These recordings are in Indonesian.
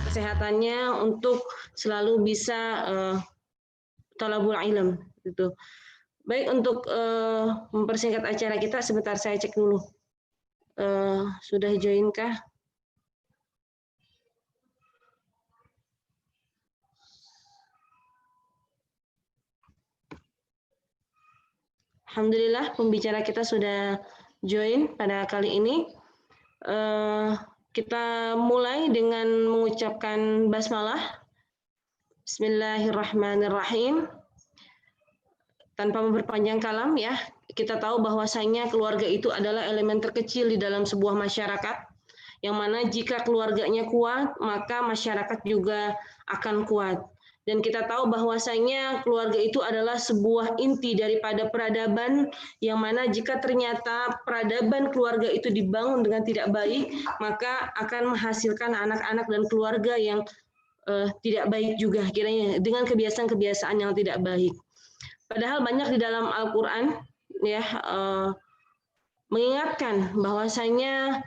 kesehatannya untuk selalu bisa talabul ilm gitu. Baik, untuk mempersingkat acara kita, sebentar saya cek dulu. Sudah join kah? Alhamdulillah pembicara kita sudah join pada kali ini. Kita mulai dengan mengucapkan basmalah. Bismillahirrahmanirrahim. Tanpa memperpanjang kalam ya, kita tahu bahwasanya keluarga itu adalah elemen terkecil di dalam sebuah masyarakat, yang mana jika keluarganya kuat, maka masyarakat juga akan kuat. Dan kita tahu bahwasanya keluarga itu adalah sebuah inti daripada peradaban, yang mana jika ternyata peradaban keluarga itu dibangun dengan tidak baik, maka akan menghasilkan anak-anak dan keluarga yang tidak baik juga, kiranya dengan kebiasaan-kebiasaan yang tidak baik. Padahal banyak di dalam Al-Quran ya mengingatkan bahwasanya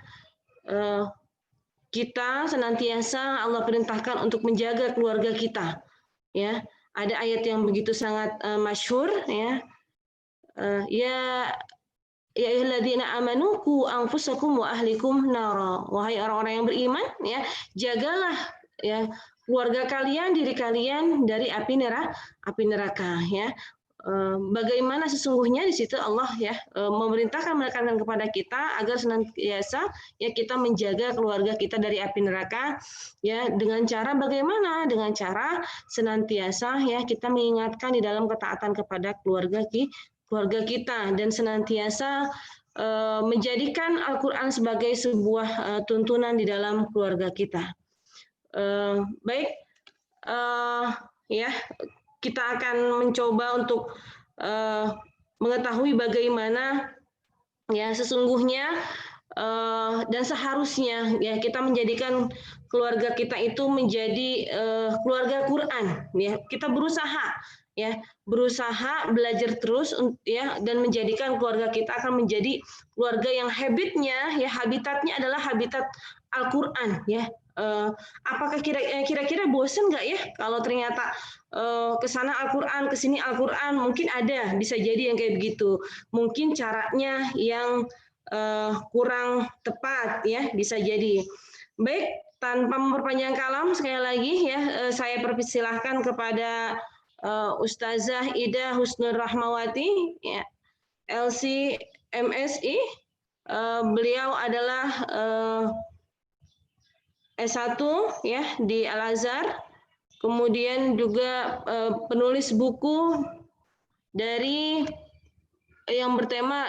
kita senantiasa Allah perintahkan untuk menjaga keluarga kita. Ya, ada ayat yang begitu sangat masyhur ya. Ya ayyuhalladzina amanu qu anfusakum wa ahlikum nara. Wahai orang-orang yang beriman ya, jagalah ya keluarga kalian, diri kalian dari api neraka ya. Bagaimana sesungguhnya di situ Allah ya memerintahkan menekankan kepada kita agar senantiasa ya kita menjaga keluarga kita dari api neraka ya, dengan cara bagaimana? Dengan cara senantiasa ya kita mengingatkan di dalam ketaatan kepada keluarga kita dan senantiasa menjadikan Al-Quran sebagai sebuah tuntunan di dalam keluarga kita. Baik, ya kita akan mencoba untuk mengetahui bagaimana ya sesungguhnya dan seharusnya ya kita menjadikan keluarga kita itu menjadi keluarga Quran ya. Kita berusaha belajar terus ya, dan menjadikan keluarga kita akan menjadi keluarga yang habitatnya adalah habitat Al-Quran ya. Apakah kira-kira bosan nggak ya kalau ternyata ke sana Al-Quran, ke sini Al-Quran? Mungkin ada, bisa jadi yang kayak begitu. Mungkin caranya yang kurang tepat ya, bisa jadi. Baik, tanpa memperpanjang kalam, sekali lagi ya saya persilahkan kepada Ustazah Ida Husnul Rahmawati ya, LC MSI. Beliau adalah S1 ya di Al-Azhar, kemudian juga penulis buku dari yang bertema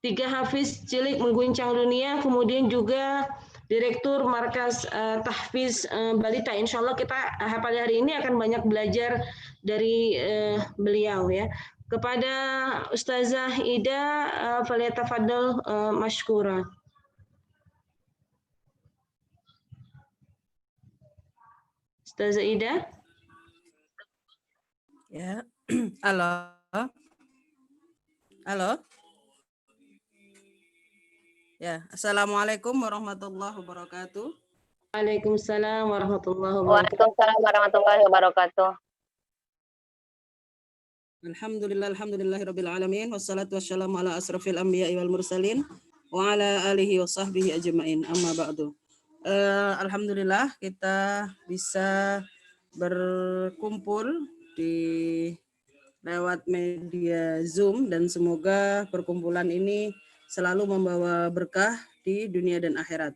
3 Hafiz Cilik Mengguncang Dunia, kemudian juga Direktur Markas Tahfiz Balita. Insya Allah kita pada hari ini akan banyak belajar dari beliau ya. Kepada Ustazah Ida, falyatafaddal mashkura. Ustazah Ida. Ya, halo. Halo. Ya, assalamualaikum warahmatullahi wabarakatuh. Waalaikumsalam warahmatullahi wabarakatuh. Waalaikumsalam warahmatullahi wabarakatuh. Alhamdulillahirabbil alamin, wassalatu wassalamu ala asrofil anbiya'i wal mursalin wa ala alihi wa sahbihi ajmain. Amma ba'du. Alhamdulillah kita bisa berkumpul di lewat media Zoom, dan semoga perkumpulan ini selalu membawa berkah di dunia dan akhirat.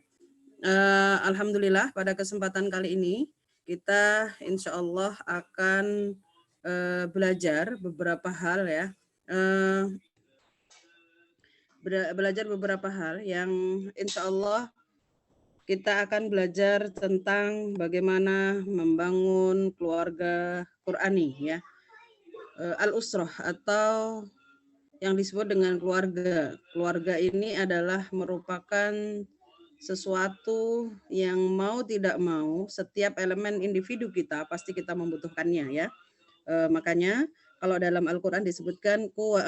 Alhamdulillah pada kesempatan kali ini kita insya Allah akan belajar beberapa hal ya, belajar beberapa hal yang insya Allah kita akan belajar tentang bagaimana membangun keluarga Qurani ya, al-usrah atau yang disebut dengan keluarga. Keluarga ini adalah merupakan sesuatu yang mau tidak mau setiap elemen individu kita pasti kita membutuhkannya ya. Makanya kalau dalam Al-Quran disebutkan ku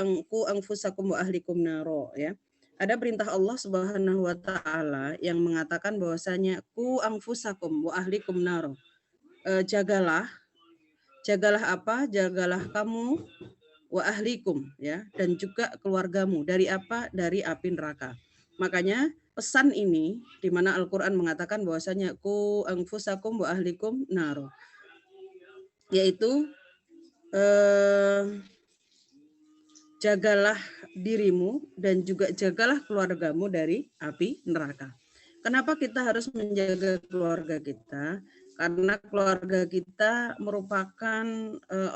anfusakum wa ahlikum naro ya. Ada perintah Allah Subhanahu wa taala yang mengatakan bahwasanya ku anfusakum wa ahlikum naro. Jagalah apa? Jagalah kamu wa ahlikum ya, dan juga keluargamu dari apa? Dari api neraka. Makanya pesan ini di mana Al-Qur'an mengatakan bahwasanya ku anfusakum wa ahlikum naro, yaitu jagalah dirimu dan juga jagalah keluargamu dari api neraka. Kenapa kita harus menjaga keluarga kita? Karena keluarga kita merupakan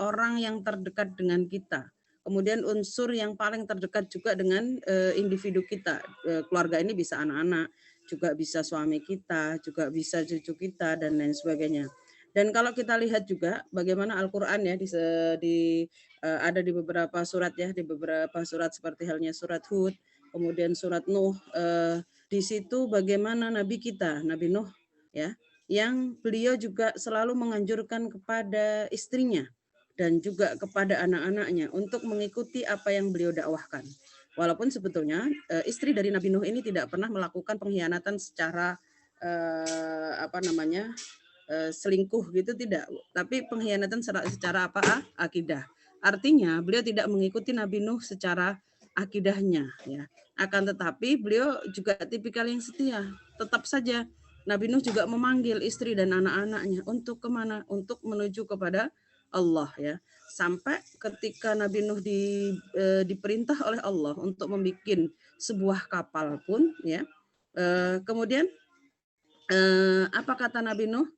orang yang terdekat dengan kita. Kemudian unsur yang paling terdekat juga dengan individu kita. Keluarga ini bisa anak-anak, juga bisa suami kita, juga bisa cucu kita, dan lain sebagainya. Dan kalau kita lihat juga bagaimana Al-Quran ya ada di beberapa surat ya, di beberapa surat seperti halnya surat Hud, kemudian surat Nuh. Di situ bagaimana Nabi kita, Nabi Nuh ya, yang beliau juga selalu menganjurkan kepada istrinya dan juga kepada anak-anaknya untuk mengikuti apa yang beliau dakwahkan. Walaupun sebetulnya istri dari Nabi Nuh ini tidak pernah melakukan pengkhianatan secara selingkuh gitu, tidak, tapi pengkhianatan secara apa? Akidah. Artinya beliau tidak mengikuti Nabi Nuh secara akidahnya ya. Akan tetapi beliau juga tipikal yang setia. Tetap saja Nabi Nuh juga memanggil istri dan anak-anaknya untuk kemana? Untuk menuju kepada Allah ya. Sampai ketika Nabi Nuh diperintah oleh Allah untuk membuat sebuah kapal pun ya. Kemudian apa kata Nabi Nuh?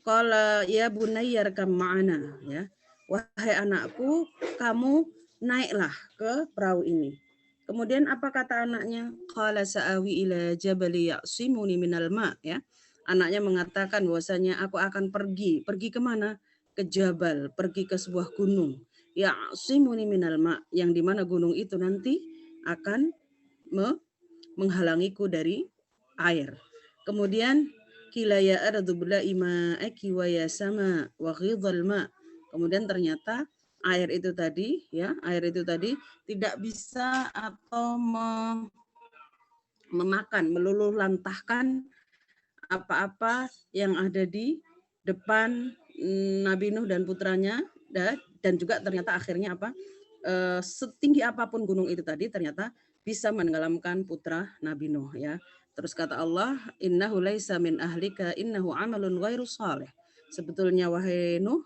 Qala ya bunayya arkam ma'ana ya. Wahai anakku, kamu naiklah ke perahu ini. Kemudian apa kata anaknya? Qala sa'awi ila jabali ya'simuni minal ma' ya. Anaknya mengatakan bahwasanya aku akan pergi. Pergi kemana? Ke jabal, pergi ke sebuah gunung. Ya'simuni minal ma', yang dimana gunung itu nanti akan menghalangiku dari air. Kemudian kila ya ardu bla'i ma'aki wa ya sama wa ghidhal ma'. Kemudian ternyata air itu tadi tidak bisa atau memakan, meluluh lantahkan apa-apa yang ada di depan Nabi Nuh dan putranya, dan juga ternyata akhirnya apa? Setinggi apapun gunung itu tadi ternyata bisa menenggelamkan putra Nabi Nuh ya. Terus kata Allah, innahu laisa min ahlika innahu amalun ghairu salih. Sebetulnya wahai Nuh,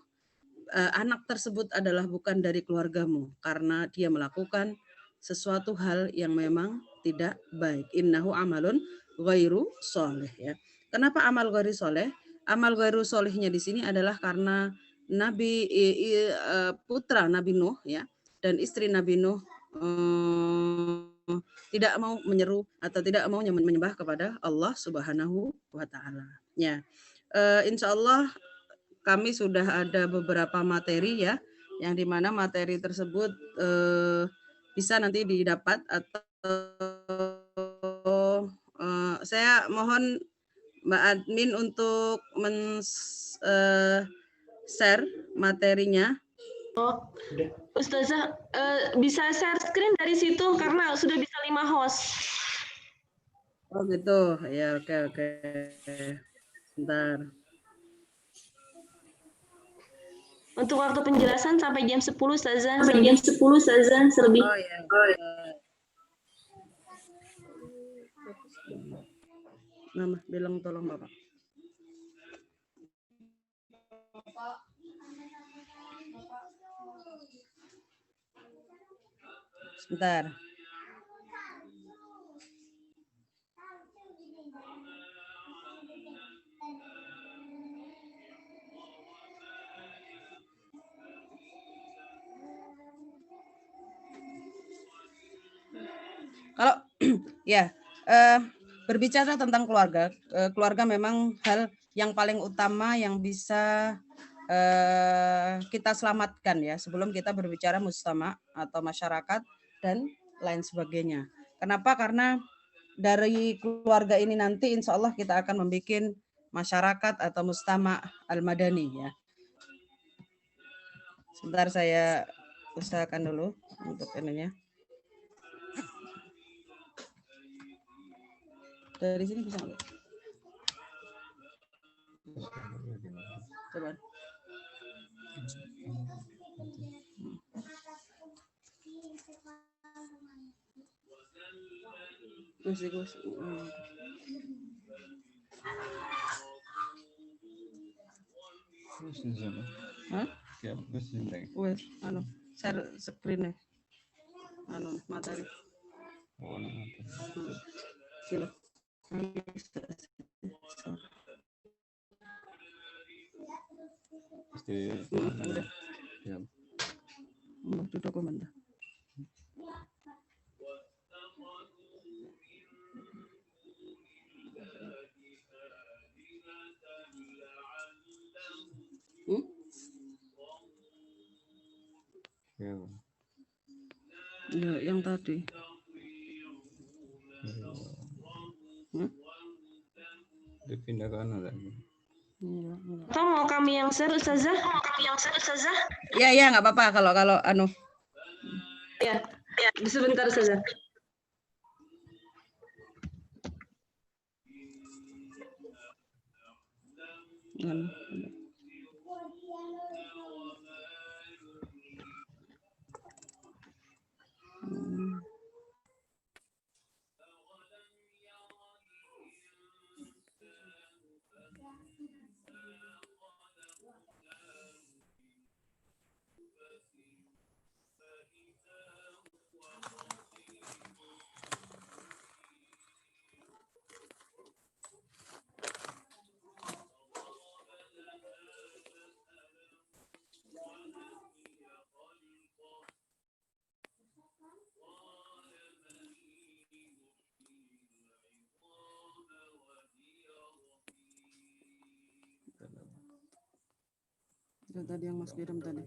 anak tersebut adalah bukan dari keluargamu karena dia melakukan sesuatu hal yang memang tidak baik. Innahu amalun ghairu salih ya. Kenapa amal ghairu salih? Amal ghairu salihnya di sini adalah karena putra Nabi Nuh ya dan istri Nabi Nuh tidak mau menyeru atau tidak mau menyembah kepada Allah Subhanahu wa taala. Ya. Insya Allah kami sudah ada beberapa materi ya, yang dimana materi tersebut bisa nanti didapat atau saya mohon Mbak Admin untuk share materinya. Ustazah bisa share screen dari situ karena sudah bisa 5 host. Oh gitu, ya oke. Bentar. Untuk waktu penjelasan sampai jam 10 Ustazah. Sampai jam 10 Ustazah selebih. Oh ya. Nama bilang tolong Bapak. Sebentar. Kalau ya berbicara tentang keluarga, keluarga memang hal yang paling utama yang bisa kita selamatkan ya sebelum kita berbicara mujtama atau masyarakat dan lain sebagainya. Kenapa? Karena dari keluarga ini nanti insya Allah kita akan membuat masyarakat atau mujtama al-madani ya. Sebentar saya usahakan dulu untuk ininya. Dari sini bisa nggak? Coba. Gus. Hah? Wes, share screen-nya. Materi. Sila. Udah. Itu dokumen dah. Ya, yang tadi. Dipindah ke mana lagi? Atau mau kami yang share, Ustazah? Ya, nggak apa-apa kalau Ya, sebentar, Ustazah. Itu tadi yang Mas kirim tadi.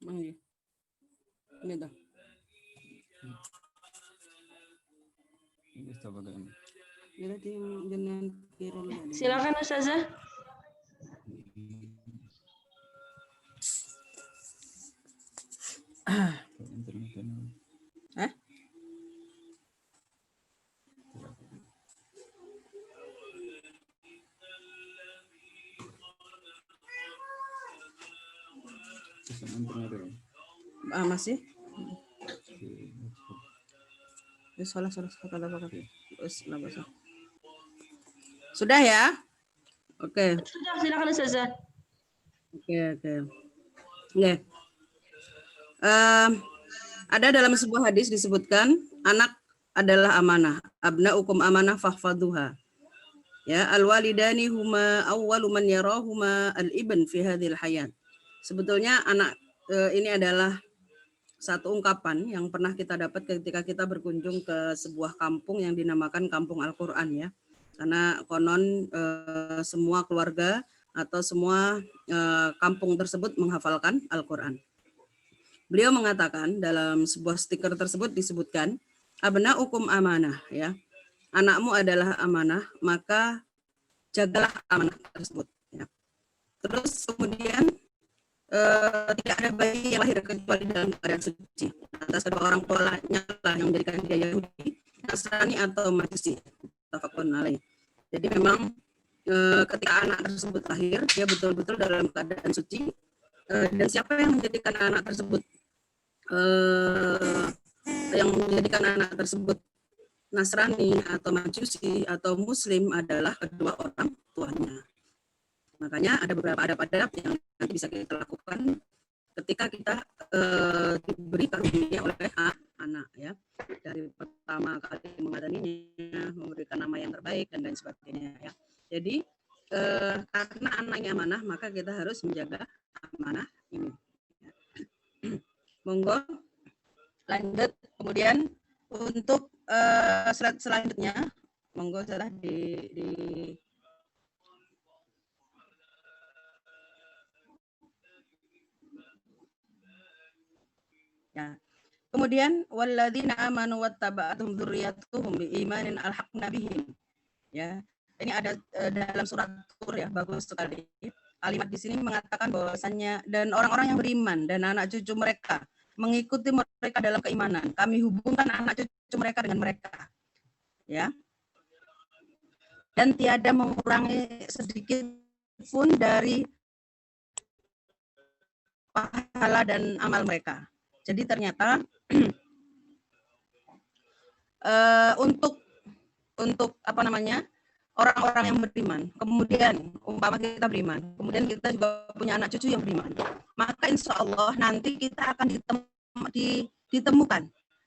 Iya. Ini dah. Ini coba kan. Jadi jangan kirim. Silakan, Ustazah. Hah? Masih? Salah. Sudah ya? Oke. Sudah, silakan, Ustazah. Oke. Ada dalam sebuah hadis disebutkan anak adalah amanah. Abnaukum amanah fahfadhuha. Ya, al-walidani huma awwalu man yarahuma al-ibn fi hadhil hayat. Sebetulnya anak ini adalah satu ungkapan yang pernah kita dapat ketika kita berkunjung ke sebuah kampung yang dinamakan Kampung Al-Qur'an ya. Karena konon semua keluarga atau semua kampung tersebut menghafalkan Al-Qur'an. Beliau mengatakan dalam sebuah stiker tersebut disebutkan abnaukum amanah ya. Anakmu adalah amanah, maka jagalah amanah tersebut ya. Terus kemudian tidak ada bayi yang lahir kecuali dalam keadaan suci. Atas kedua orang tuanya lah yang menjadikan dia Yahudi, Nasrani atau Majusi. Tafaqun alaih. Jadi memang ketika anak tersebut lahir, dia betul-betul dalam keadaan suci. Dan siapa yang menjadikan anak tersebut Nasrani atau Majusi atau Muslim adalah kedua orang tuanya. Makanya ada beberapa adab-adab yang nanti bisa kita lakukan ketika kita diberi karunia oleh anak ya. Dari pertama kali mengadaninya, memberikan nama yang terbaik dan lain sebagainya ya. Jadi karena anaknya amanah, maka kita harus menjaga amanah ini. Monggo lanjut. Kemudian untuk slide selanjutnya, monggo salah di ya. Kemudian walladzina amanu wattaba'atuhum dzurriyyatuhum biimanin alhaqna bihim. Ya. Ini ada dalam surat Tur ya, bagus sekali. Kalimat di sini mengatakan bahwasannya dan orang-orang yang beriman dan anak cucu mereka mengikuti mereka dalam keimanan. Kami hubungkan anak cucu mereka dengan mereka. Ya. Dan tiada mengurangi sedikit pun dari pahala dan amal mereka. Jadi ternyata untuk apa namanya, orang-orang yang beriman, kemudian umpama kita beriman, kemudian kita juga punya anak cucu yang beriman, maka insya Allah nanti kita akan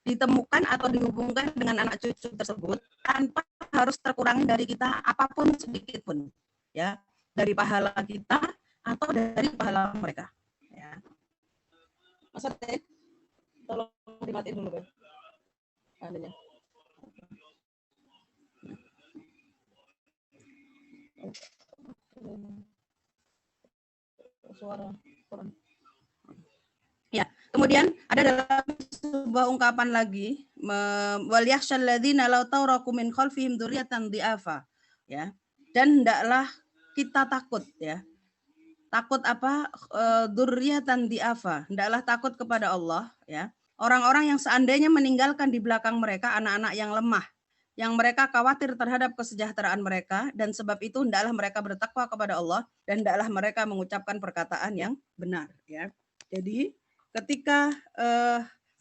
ditemukan atau dihubungkan dengan anak cucu tersebut tanpa harus terkurangi dari kita apapun sedikit pun, ya, dari pahala kita atau dari pahala mereka. Ya. Mas Ate, tolong dimatiin dulu, Beb. Adanya. Suara. Ya, kemudian ada dalam sebuah ungkapan lagi, wal yakhshal ladzina law tawraku min khalfihim dzurriyyatan dhi'afa, ya. Dan hendaklah kita takut, ya. Takut apa? Dzurriyyatan dhi'afa, hendaklah takut kepada Allah, ya. Orang-orang yang seandainya meninggalkan di belakang mereka anak-anak yang lemah, yang mereka khawatir terhadap kesejahteraan mereka, dan sebab itu hendaklah mereka bertakwa kepada Allah dan hendaklah mereka mengucapkan perkataan yang benar, ya. Jadi ketika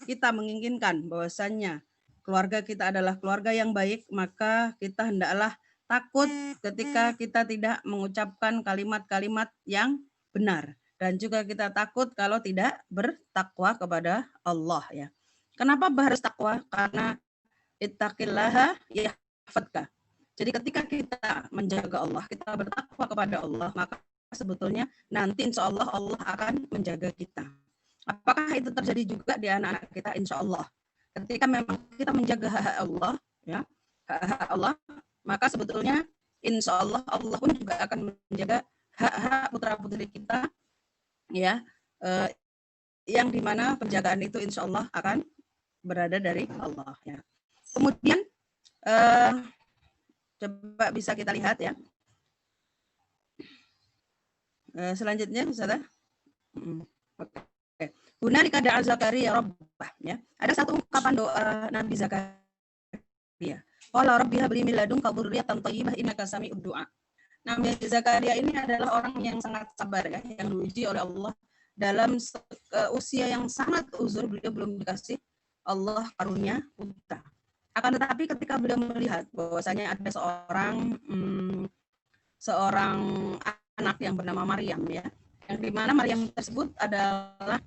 kita menginginkan bahwasannya keluarga kita adalah keluarga yang baik, maka kita hendaklah takut ketika kita tidak mengucapkan kalimat-kalimat yang benar, dan juga kita takut kalau tidak bertakwa kepada Allah, ya. Kenapa harus takwa? Karena ittaqillaha yahfadka. Jadi ketika kita menjaga Allah, kita bertakwa kepada Allah, maka sebetulnya nanti insya Allah Allah akan menjaga kita. Apakah itu terjadi juga di anak-anak kita? Insya Allah. Ketika memang kita menjaga hak Allah, ya, hak Allah, maka sebetulnya insya Allah Allah pun juga akan menjaga hak-hak putra-putri kita, ya, yang dimana penjagaan itu insya Allah akan berada dari Allah, ya. Kemudian coba bisa kita lihat, ya. Selanjutnya, Ustazah. Oke. Hunalika da'a Zakaria rabbah, ya. Ada satu ungkapan doa Nabi Zakaria. Qala rabbi habli min ladunka dzurriyyatan thayyibah innaka sami'ud du'a. Nabi Zakaria ini adalah orang yang sangat sabar, ya, yang diuji oleh Allah dalam usia yang sangat uzur, beliau belum dikasih Allah karunia putra. Akan tetapi ketika beliau melihat bahwasanya ada seorang anak yang bernama Maryam, ya, yang dimana Maryam tersebut adalah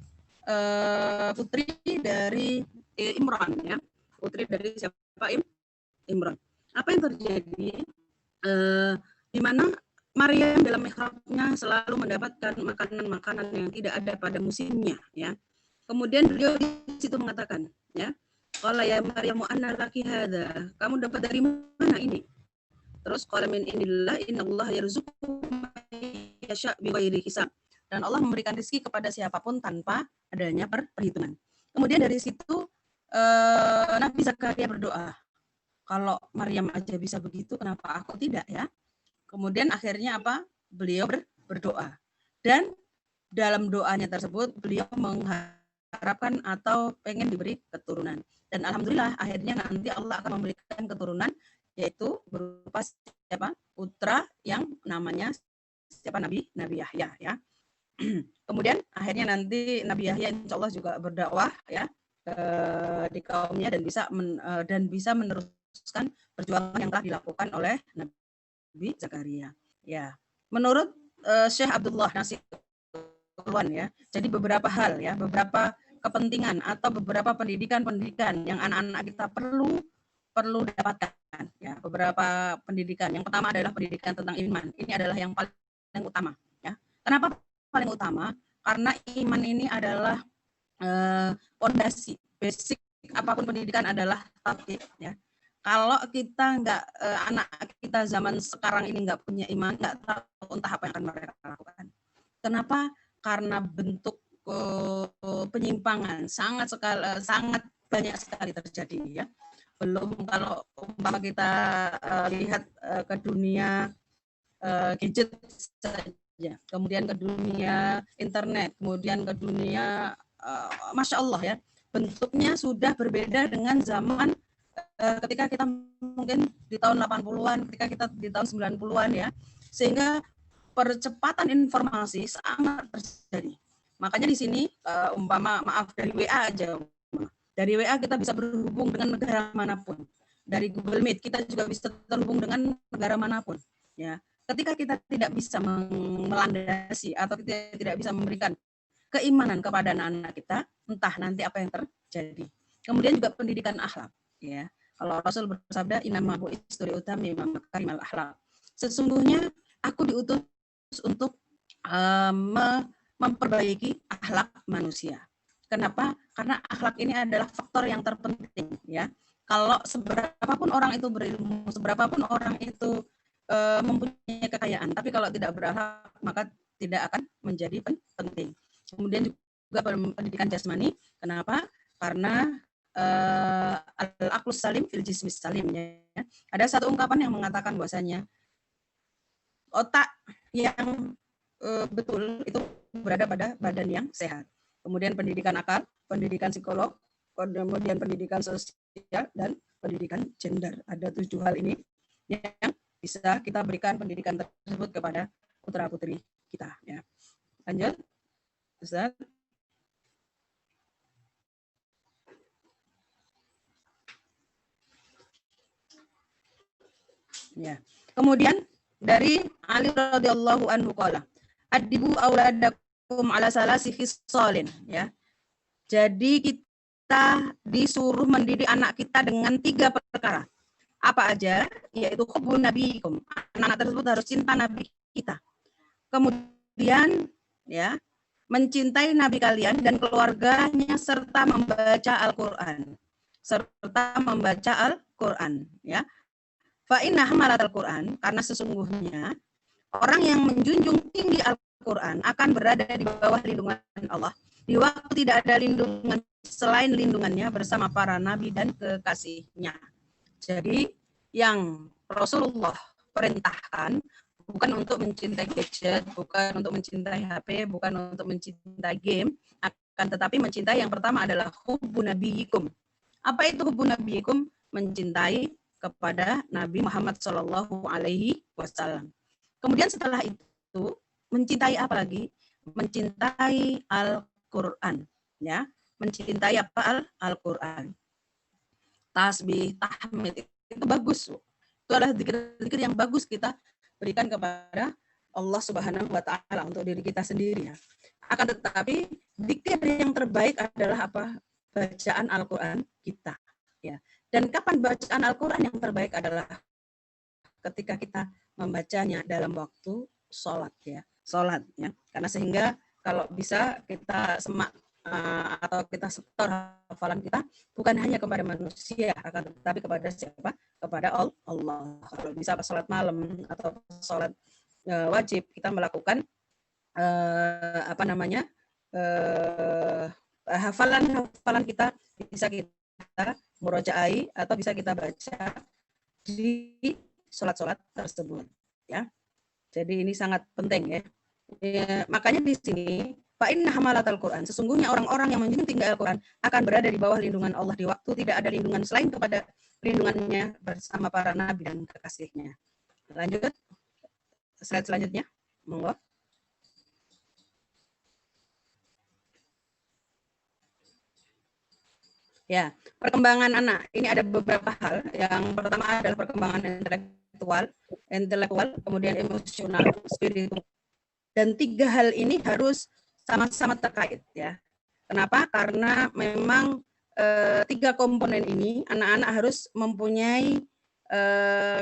putri dari Imran, ya, putri dari siapa? Imran. Apa yang terjadi? Di mana Maryam dalam mihrabnya selalu mendapatkan makanan-makanan yang tidak ada pada musimnya, ya. Kemudian beliau di situ mengatakan, ya, qala ya Maryamu anna laki hadza, kamu dapat dari mana ini? Terus qala min indillah innallaha yarzuqu may yasha bighairi hisab. Dan Allah memberikan rezeki kepada siapapun tanpa adanya perhitungan. Kemudian dari situ Nabi Zakaria berdoa, kalau Maryam aja bisa begitu, kenapa aku tidak, ya? Kemudian akhirnya apa? Beliau berdoa. Dan dalam doanya tersebut beliau mengharapkan atau pengen diberi keturunan. Dan alhamdulillah akhirnya nanti Allah akan memberikan keturunan, yaitu berupa siapa? Putra yang namanya siapa? Nabi Yahya, ya. Kemudian akhirnya nanti Nabi Yahya insya Allah juga berdakwah, ya, di kaumnya dan bisa meneruskan perjuangan yang telah dilakukan oleh Nabi Zakaria, ya. Menurut Syekh Abdullah Nasir, ya, jadi beberapa hal, ya, beberapa kepentingan atau beberapa pendidikan yang anak-anak kita perlu dapatkan, ya, beberapa pendidikan. Yang pertama adalah pendidikan tentang iman. Ini adalah yang paling utama, ya. Kenapa paling utama? Karena iman ini adalah fondasi, basic apapun pendidikan adalah tauhid, ya. Kalau kita anak kita zaman sekarang ini nggak punya iman, nggak tahu entah apa yang akan mereka lakukan. Kenapa? Karena bentuk penyimpangan sangat banyak sekali terjadi ya. Belum kalau umpama kita lihat ke dunia gadget saja, kemudian ke dunia internet, kemudian ke dunia Masya Allah ya, bentuknya sudah berbeda dengan zaman ketika kita mungkin di tahun 80-an, ketika kita di tahun 90-an ya, sehingga percepatan informasi sangat terjadi. Makanya di sini umpama maaf dari WA aja, dari WA kita bisa berhubung dengan negara manapun. Dari Google Meet kita juga bisa terhubung dengan negara manapun. Ya, ketika kita tidak bisa melandasi atau kita tidak bisa memberikan keimanan kepada anak-anak kita, entah nanti apa yang terjadi. Kemudian juga pendidikan akhlak. Ya, kalau Rasul bersabda, "Innama bu'istu li'utammima makarimal akhlak." Sesungguhnya aku diutus untuk memperbaiki akhlak manusia. Kenapa? Karena akhlak ini adalah faktor yang terpenting ya. Kalau seberapapun orang itu berilmu, seberapapun orang itu mempunyai kekayaan, tapi kalau tidak berakhlak maka tidak akan menjadi penting. Kemudian juga pendidikan jasmani. Kenapa? Karena al-aqlus salim fil jismis salim ya. Ada satu ungkapan yang mengatakan bahwasanya otak yang betul itu berada pada badan yang sehat. Kemudian pendidikan akal, pendidikan psikolog, kemudian pendidikan sosial dan pendidikan gender. Ada 7 hal ini yang bisa kita berikan pendidikan tersebut kepada putra-putri kita ya. Lanjut, Ustaz. Ya. Kemudian dari Ali radhiyallahu anhu qala, "Adibu auladakum ala salasi khisalin," ya. Jadi kita disuruh mendidik anak kita dengan 3 perkara. Apa aja? Yaitu hubbun nabiyikum. Anak tersebut harus cinta nabi kita. Kemudian ya, mencintai nabi kalian dan keluarganya serta membaca Al-Qur'an. Ya. Fa inna hamalatal Qur'an, karena sesungguhnya orang yang menjunjung tinggi Al-Qur'an akan berada di bawah lindungan Allah di waktu tidak ada lindungan selain lindungannya bersama para nabi dan kekasihnya. Jadi yang Rasulullah perintahkan bukan untuk mencintai gadget, bukan untuk mencintai HP, bukan untuk mencintai game, akan tetapi mencintai yang pertama adalah hubbun nabiyikum. Apa itu hubbun nabiyikum? Mencintai kepada Nabi Muhammad Shallallahu Alaihi Wasallam. Kemudian setelah itu mencintai apa lagi? Mencintai Al-Quran, ya, mencintai apa? Al-Quran. Tasbih, tahmid itu bagus. Itu adalah zikir-zikir yang bagus kita berikan kepada Allah Subhanahu Wa Taala untuk diri kita sendiri. Ya. Akan tetapi zikir yang terbaik adalah apa? Bacaan Al-Quran kita. Ya. Dan kapan bacaan Al-Quran yang terbaik adalah ketika kita membacanya dalam waktu sholat ya, karena sehingga kalau bisa kita semak atau kita setor hafalan kita bukan hanya kepada manusia, akan tetapi kepada siapa? Kepada Allah. Kalau bisa pas sholat malam atau sholat wajib kita melakukan hafalan kita bisa kita murojaai atau bisa kita baca di sholat-sholat tersebut ya. Jadi ini sangat penting ya. Makanya di sini fa inna hamalatal Quran, sesungguhnya orang-orang yang menjunjung tinggi Al-Quran akan berada di bawah lindungan Allah di waktu tidak ada lindungan selain kepada lindungannya bersama para nabi dan kekasihnya. Lanjut slide selanjutnya, monggo. Ya, perkembangan anak. Ini ada beberapa hal. Yang pertama adalah perkembangan intelektual, kemudian emosional, spiritual. Dan 3 hal ini harus sama-sama terkait ya. Kenapa? Karena memang 3 komponen ini anak-anak harus mempunyai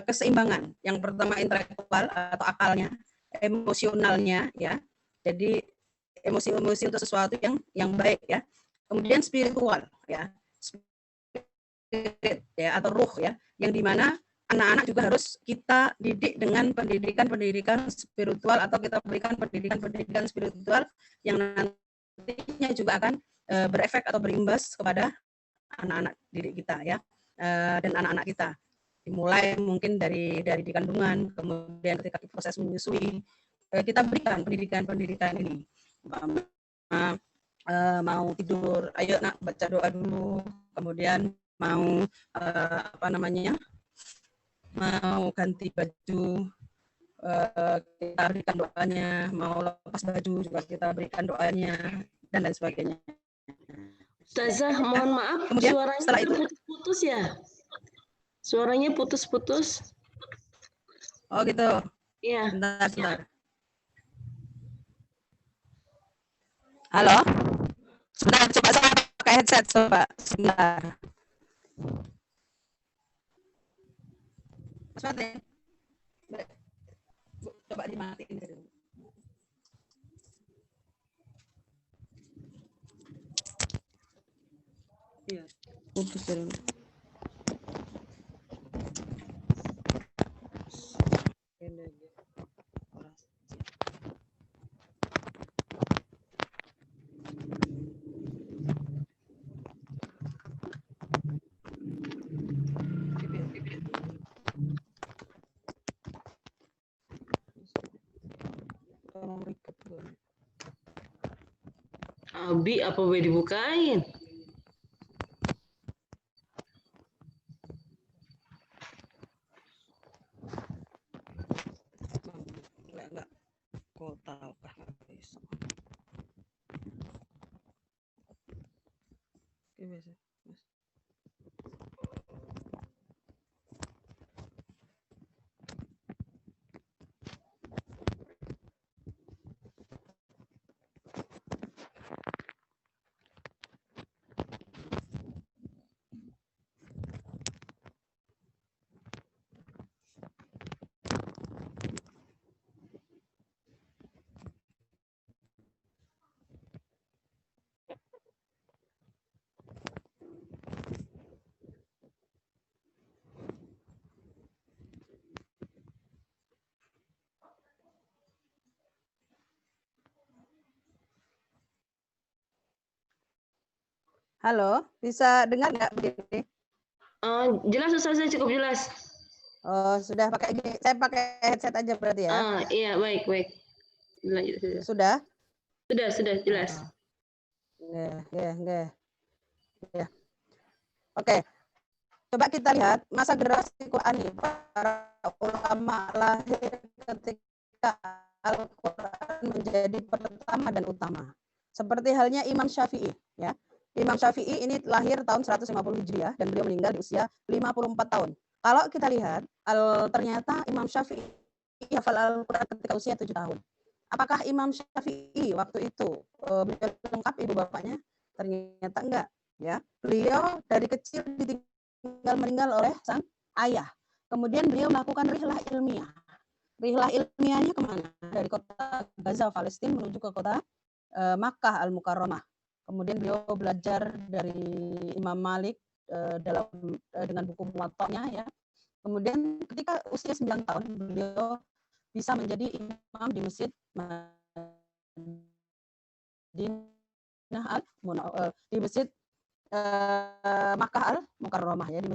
keseimbangan. Yang pertama intelektual atau akalnya, emosionalnya ya. Jadi emosi-emosi untuk sesuatu yang baik ya. Kemudian spiritual ya. Spirit ya atau ruh ya, yang dimana anak-anak juga harus kita didik dengan pendidikan spiritual atau kita berikan pendidikan spiritual yang nanti nantinya juga akan berefek atau berimbas kepada anak-anak didik kita ya, dan anak-anak kita. Dimulai mungkin dari di kandungan, kemudian ketika proses menyusui, kita berikan pendidikan ini. Mau tidur, ayo nak baca doa dulu, kemudian mau mau ganti baju, kita berikan doanya, mau lepas baju juga kita berikan doanya, dan lain sebagainya. Ustazah, mohon maaf, Kemudian suaranya setelah itu putus-putus ya? Suaranya putus-putus. oh gitu. Iya. Sebentar. Halo? Sebentar, coba saya pakai headset, coba. Sebentar. Mas Martin, coba dimatiin dulu. Iya, putus dulu. Abi, apa boleh dibukain? Enggak. Kota apa bisa. Oke, bisa. Halo, bisa dengar nggak begini? Jelas Ustazah, cukup jelas. Oh, sudah pakai gini. Saya pakai headset aja berarti ya. Iya, baik. Sudah? Sudah jelas. Ya. Oke. Coba kita lihat masa generasi Qur'ani, para ulama lahir ketika Al-Quran menjadi pertama dan utama. Seperti halnya Imam Syafi'i, ya. Imam Syafi'i ini lahir tahun 150 Hijriah dan beliau meninggal di usia 54 tahun. Kalau kita lihat, ternyata Imam Syafi'i hafal Al-Quran ketika usia 7 tahun. Apakah Imam Syafi'i waktu itu beliau lengkap ibu bapaknya? Ternyata enggak, ya. Beliau dari kecil meninggal oleh sang ayah. Kemudian beliau melakukan rihlah ilmiah. Rihlah ilmiahnya kemana? Dari kota Gaza, Palestina menuju ke kota Makkah Al-Mukarramah. Kemudian beliau belajar dari Imam Malik dengan buku Muwatta'nya, ya. Kemudian ketika usia 9 tahun beliau bisa menjadi imam di Masjid Madinah di Masjid Makkah Al-Mukarramah, ya, di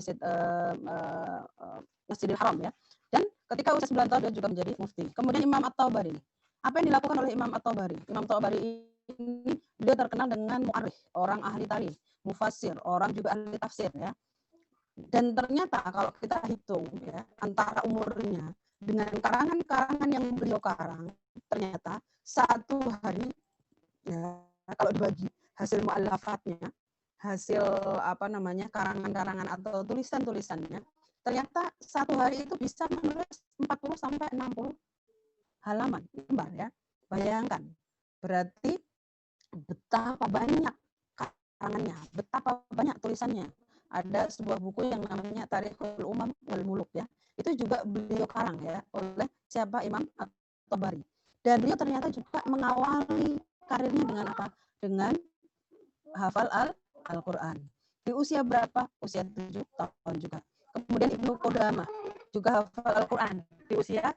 Masjidil Haram, ya. Dan ketika usia 9 tahun dia juga menjadi mufti. Kemudian Imam At-Tabari. Apa yang dilakukan oleh Imam At-Tabari? Imam At-Tabari ini beliau terkenal dengan mu'arrikh, orang ahli tarikh, mufassir, orang juga ahli tafsir, ya. Dan ternyata kalau kita hitung, ya, antara umurnya dengan karangan-karangan yang beliau karang, ternyata satu hari, ya, kalau dibagi hasil mu'allafatnya, hasil karangan-karangan atau tulisan-tulisannya, ternyata satu hari itu bisa menulis 40 sampai 60 halaman lembar, ya. Bayangkan, berarti betapa banyak karangannya, betapa banyak tulisannya. Ada sebuah buku yang namanya Tarikhul Umam wal Muluk, ya. Itu juga beliau karang, ya, oleh siapa? Imam At-Tabari. Dan beliau ternyata juga mengawali karirnya dengan apa? Dengan hafal Al-Quran. Di usia berapa? Usia 7 tahun juga. Kemudian Ibnu Qudamah juga hafal Al-Quran di usia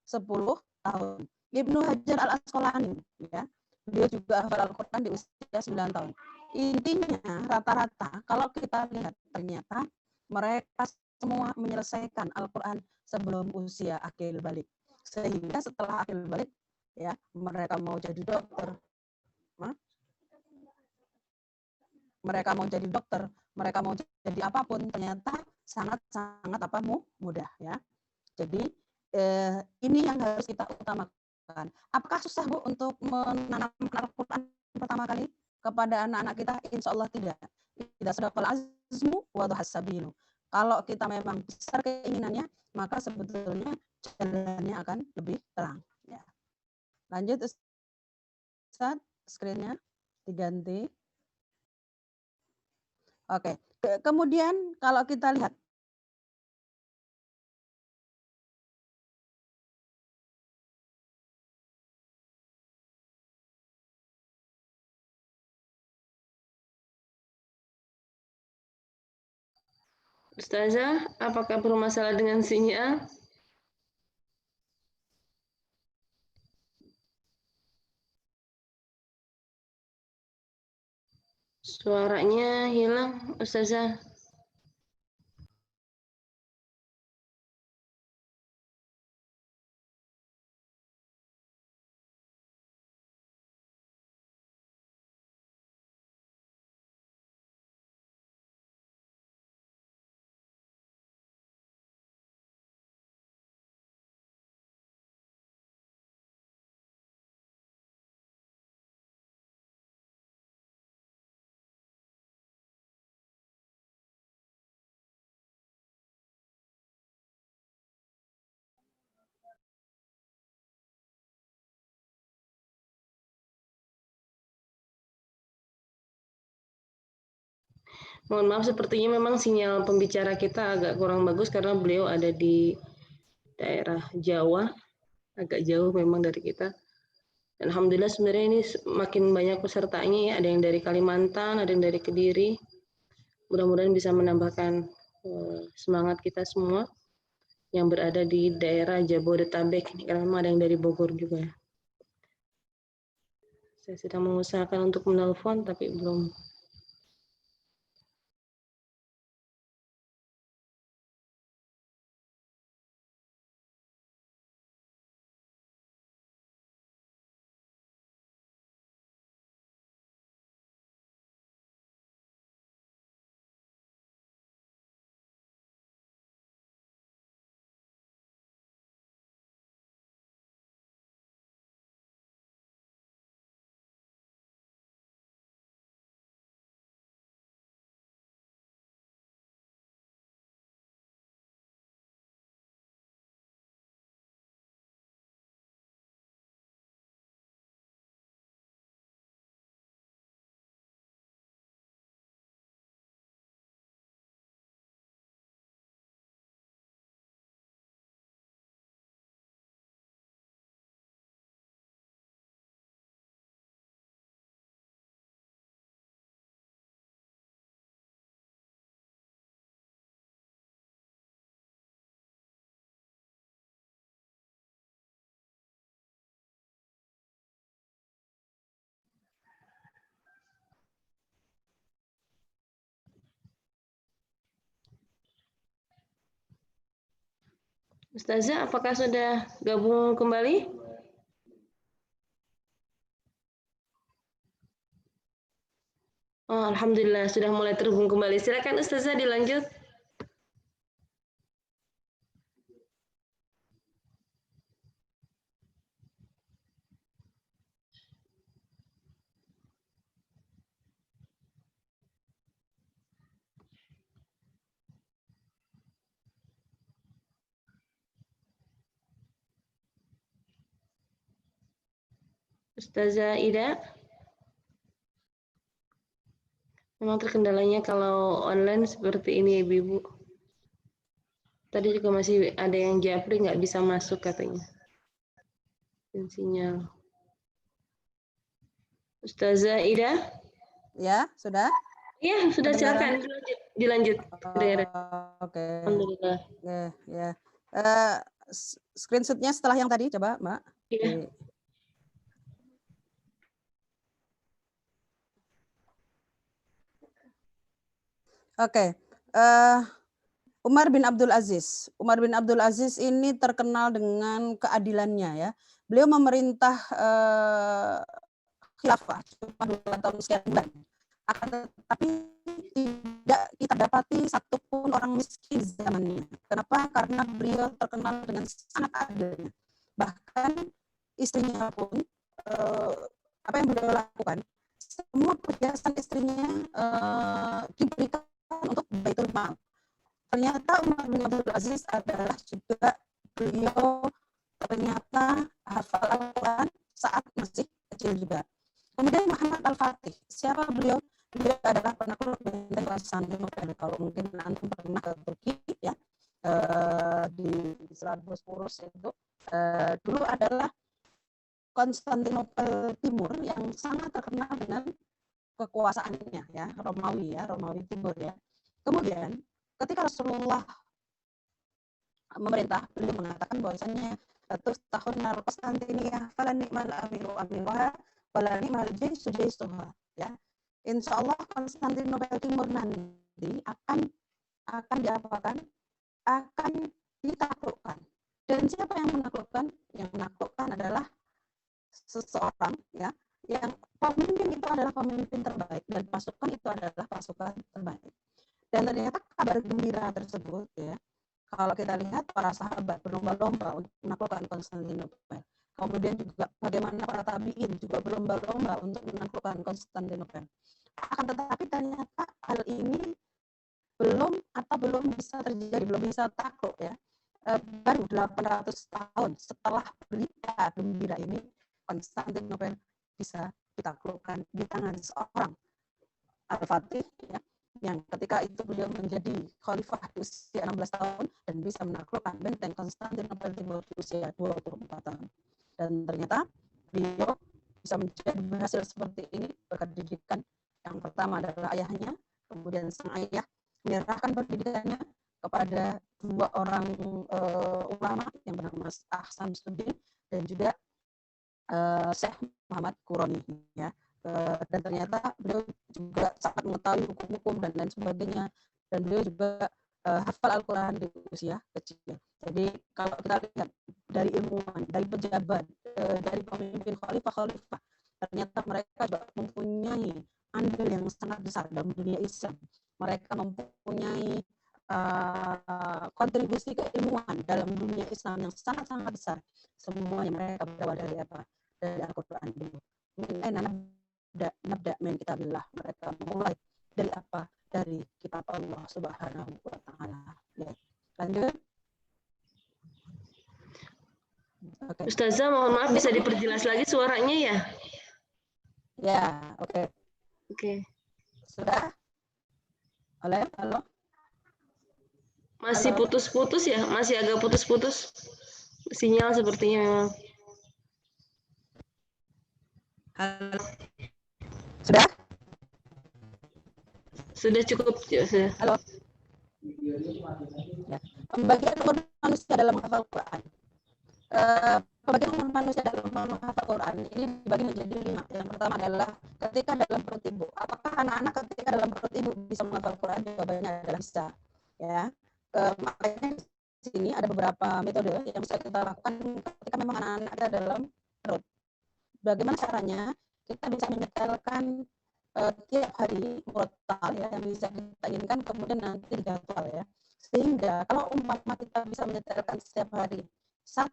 10 tahun. Ibnu Hajar Al-Asqalani, ya, beliau juga hafal Al-Quran di usia 9 tahun. Intinya rata-rata kalau kita lihat ternyata mereka semua menyelesaikan Al-Quran sebelum usia akil balik. Sehingga setelah akil balik, ya mereka mau jadi dokter, mereka mau jadi dokter, mereka mau jadi apapun, ternyata sangat-sangat mudah ya. Jadi ini yang harus kita utamakan. Apakah susah Bu untuk menanamkan Al-Quran pertama kali kepada anak-anak kita? Insya Allah tidak. Tidak sadaqal azmu wa dhahas sabilu. Kalau kita memang besar keinginannya, maka sebetulnya jalannya akan lebih terang. Ya. Lanjut Ustaz, screen-nya diganti. Oke, kemudian kalau kita lihat Ustazah, apakah bermasalah dengan sinyal? Suaranya hilang, Ustazah. Mohon maaf, sepertinya memang sinyal pembicara kita agak kurang bagus karena beliau ada di daerah Jawa, agak jauh memang dari kita. Dan alhamdulillah sebenarnya ini makin banyak pesertanya ya, ada yang dari Kalimantan, ada yang dari Kediri. Mudah-mudahan bisa menambahkan semangat kita semua yang berada di daerah Jabodetabek, karena memang ada yang dari Bogor juga. Saya sedang mengusahakan untuk menelpon tapi belum. Ustazah, apakah sudah gabung kembali? Oh, alhamdulillah sudah mulai terhubung kembali. Silakan Ustazah dilanjut. Ustazah Ida. Memang terkendalanya kalau online seperti ini, Ibu. Tadi juga masih ada yang japri nggak bisa masuk katanya. Dan sinyal. Ustazah Ida? ya sudah. Iya, sudah silakan dilanjut. Oke. Alhamdulillah. Ya. Screenshotnya setelah yang tadi coba Mbak. Iya. Oke. Umar bin Abdul Aziz. Umar bin Abdul Aziz ini terkenal dengan keadilannya ya. Beliau memerintah khilafah cuma 2 tahun sekian bulan. Akan tetapi tidak kita dapati satupun orang miskin zamannya. Kenapa? Karena beliau terkenal dengan sangat adilnya. Bahkan istrinya pun apa yang beliau lakukan, semua perhiasan istrinya diberikan untuk Baitul Mal. Ternyata Umar bin Abdul Aziz adalah juga beliau ternyata hafal Al-Quran saat masih kecil juga. Kemudian Muhammad Al-Fatih, siapa beliau? Beliau adalah penakluk benteng Konstantinopel. Kalau mungkin antum pernah ke Turki ya, di Selat Bosporus itu dulu adalah Konstantinopel Timur yang sangat terkenal dengan kekuasaannya ya, Romawi Timur ya. Kemudian ketika Rasulullah memerintah, beliau mengatakan bahwasanya tahun Konstantinia fala ni'mal amiru amiruha wala ni'mal jaysu jaysuha ya. Insya Allah Konstantinopel Timur nanti akan diapakan? Akan ditaklukkan. Dan siapa yang menaklukkan? Yang menaklukkan adalah seseorang ya, yang pemimpin itu adalah pemimpin terbaik dan pasukan itu adalah pasukan terbaik. Dan ternyata kabar gembira tersebut ya, kalau kita lihat para sahabat berlomba-lomba untuk menaklukkan Konstantinopel. Kemudian juga bagaimana para tabi'in juga berlomba-lomba untuk menaklukkan Konstantinopel. Akan tetapi ternyata hal ini belum bisa terjadi, belum bisa takluk ya. Baru 800 tahun setelah berita gembira ini, Konstantinopel bisa ditaklukkan di tangan seorang Al-Fatih ya, yang ketika itu beliau menjadi khalifah di usia 16 tahun dan bisa menaklukkan benteng Konstantinopel Timur di usia 24 tahun. Dan ternyata beliau bisa menjadi berhasil seperti ini berkat didikan yang pertama adalah ayahnya, kemudian sang ayah menyerahkan pendidikannya kepada 2 orang ulama yang bernama Ahsan Suddin dan juga Syekh Muhammad Qurani ya. Dan ternyata beliau juga sangat mengetahui hukum-hukum dan lain sebagainya, dan beliau juga hafal Al-Quran di usia kecil. Jadi kalau kita lihat dari ilmuwan, dari pejabat, dari pemimpin khalifah, ternyata mereka juga mempunyai andil yang sangat besar dalam dunia Islam. Mereka mempunyai kontribusi keilmuan dalam dunia Islam yang sangat-sangat besar. Semuanya mereka berawal dari apa? Dari Al-Quran. Nabda min kitabillah, mereka mulai dari apa? Dari kitab Allah Subhanahu wa taala. Ya. Lanjut. Okay. Ustazah, mohon maaf bisa diperjelas lagi suaranya ya? Ya, oke. Oke. Sudah? Halo? Masih putus-putus ya? Masih agak putus-putus. Sinyal sepertinya memang. Halo. Sudah? Sudah cukup ya, sudah. Halo. Ya. Pembagian umur manusia dalam menghafal Quran. Pembagian umur manusia dalam menghafal Quran ini dibagi menjadi 5. Yang pertama adalah ketika dalam perut ibu. Apakah anak-anak ketika dalam perut ibu bisa menghafal Quran? Jawabannya adalah bisa. Ya. Makanya di sini ada beberapa metode yang bisa kita lakukan ketika memang anak-anak ada dalam perut. Bagaimana caranya? Kita bisa menyetelkan tiap hari murotal ya, yang bisa kita inginkan, kemudian nanti dijadwal ya, sehingga kalau umpama kita bisa menyetelkan setiap hari 1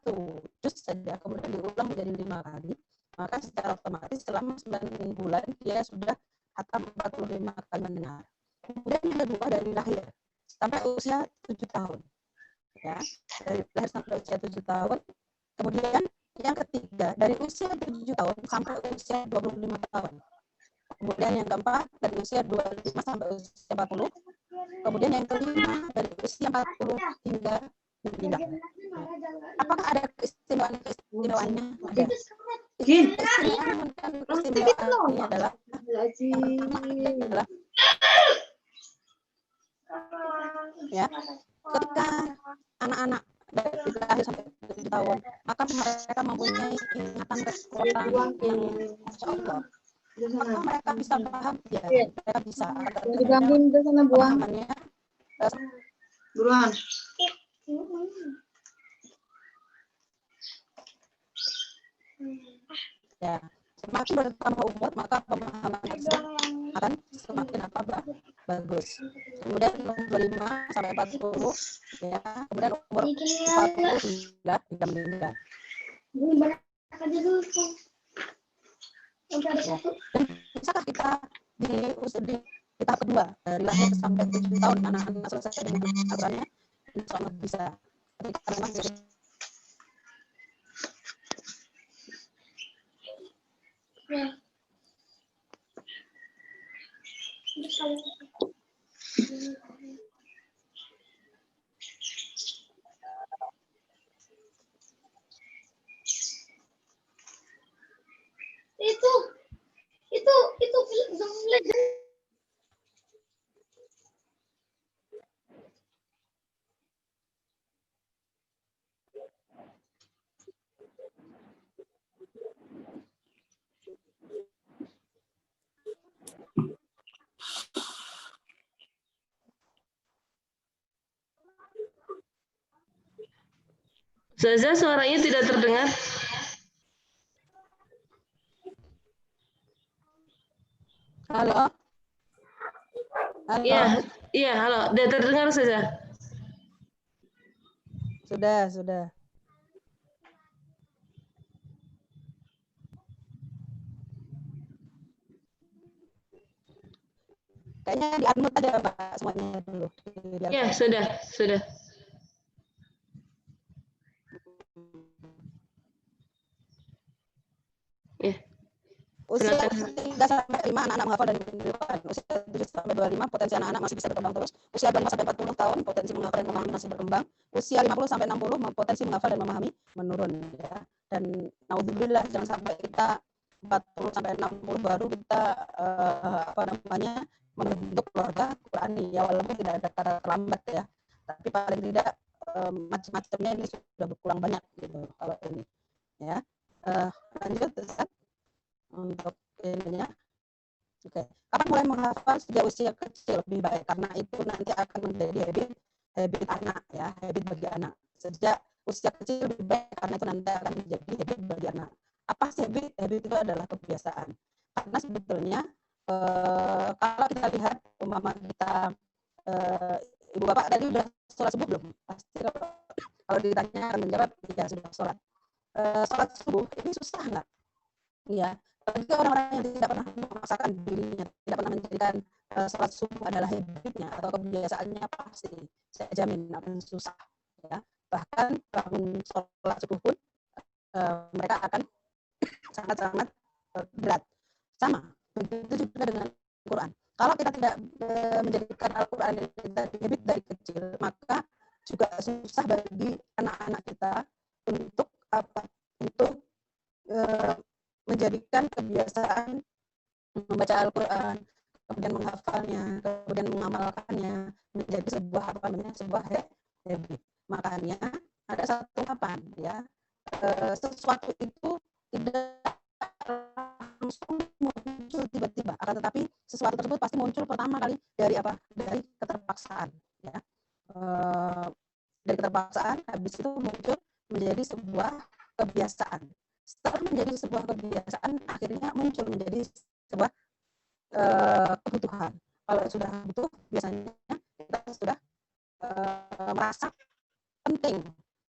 juz saja, kemudian diulang menjadi 5 kali, maka secara otomatis selama 9 bulan dia sudah hatam 45 kali mendengar. Kemudian yang kedua dari lahir sampai usia 7 tahun ya, dari lahir sampai usia 7 tahun. Kemudian yang ketiga dari usia 7 tahun sampai usia 25 tahun. Kemudian yang keempat dari usia 25 sampai usia 40. Kemudian yang kelima dari usia 40 hingga meninggal. Apakah ada keistimewaannya? Ada. Keistimewaannya adalah ya, ketika anak-anak dari lahir sampai 7 tahun, maka mereka mempunyai ingatan kekuatan yang Masya Allah. Apakah mereka bisa paham? Ya, mereka bisa. Digangguin ke sana buang. Pemahamannya Buruan. ya, semakin bertambah umur maka pemahaman tersebut akan semakin bagus. Kemudian umur 25 sampai 40 ya, kemudian umur 40 sudah tidak meninggal. Ya. Bisakah kita di tahap kedua dari lahir sampai 7 tahun anak-anak selesai dengan aturannya? Insya Allah bisa. Ketika memang itu Ustazah, suaranya tidak terdengar. halo. Halo. Iya, iya, halo. Sudah terdengar, Ustazah? Sudah. Kayaknya di-unmute aja Mbak semuanya dulu. Iya, sudah. Ya, Usia silakan. 3 sampai 5 anak-anak menghafal dan menghafal. Usia 7 sampai 25 potensi anak-anak masih bisa berkembang terus. Usia 25 sampai 40 tahun potensi menghafal dan memahami masih berkembang. Usia 50 sampai 60 potensi menghafal dan memahami menurun ya. Dan naudzubillah jangan sampai kita 40 sampai 60 baru kita membentuk keluarga Qurani ya, walaupun tidak ada kata terlambat ya. Tapi paling tidak macam-macamnya ini sudah berkurang banyak gitu kalau ini ya. Lanjut Ustaz untuk ininya. Oke. Kapan mulai menghafal? Sejak usia kecil lebih baik karena itu nanti akan menjadi habit anak ya, habit bagi anak. Sejak usia kecil lebih baik karena itu nanti akan menjadi habit bagi anak. Apa sih habit? Habit itu adalah kebiasaan. Karena sebetulnya kalau kita lihat umpama kita ibu bapak tadi udah sholat subuh belum? Pasti kalau ditanya akan menjawab ya sudah sholat. Sholat subuh ini susah nggak? Iya. Bagi orang-orang yang tidak pernah memaksakan dirinya, tidak pernah menjadikan sholat subuh adalah habitnya atau kebiasaannya, pasti saya jamin akan susah ya. Bahkan bangun sholat subuh pun mereka akan sangat-sangat berat. Sama begitu juga dengan Al-Quran. Kalau kita tidak menjadikan Al-Quran habit dari kecil, maka juga susah bagi anak-anak kita untuk menjadikan kebiasaan membaca Al-Quran, kemudian menghafalnya, kemudian mengamalkannya menjadi sebuah habit. Makanya ada satu ungkapan ya, sesuatu itu tidak langsung muncul tiba-tiba, akan tetapi sesuatu tersebut pasti muncul pertama kali dari apa? Dari keterpaksaan ya. Dari keterpaksaan, habis itu muncul menjadi sebuah kebiasaan. Setelah menjadi sebuah kebiasaan, akhirnya muncul menjadi sebuah kebutuhan. Kalau sudah butuh, biasanya kita sudah merasa penting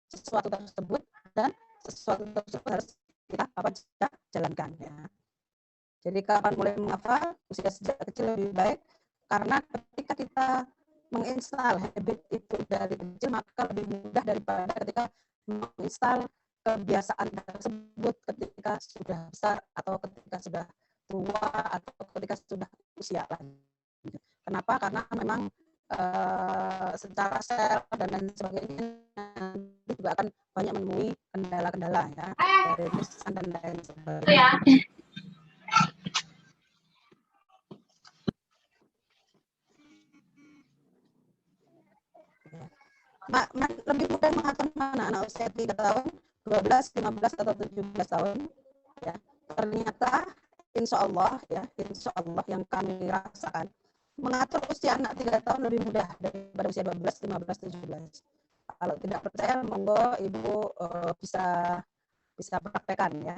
sesuatu tersebut dan sesuatu tersebut harus kita jalankan ya. Jadi kapan mulai menghafal? Usia sejak kecil lebih baik karena ketika kita menginstal habit itu dari kecil maka lebih mudah daripada ketika menginstal kebiasaan tersebut ketika sudah besar atau ketika sudah tua atau ketika sudah usia lanjut. Kenapa? Karena memang secara sel dan lain sebagainya nanti juga akan banyak menemui kendala-kendala ya dari pesan dan lain sebagainya. Lebih mudah mengatur mana anak usia 3 tahun, 12, 15 atau 17 tahun ya. Ternyata insya Allah yang kami rasakan, mengatur usia anak 3 tahun lebih mudah daripada usia 12, 15, 17. Kalau tidak percaya, monggo Ibu bisa praktekkan ya.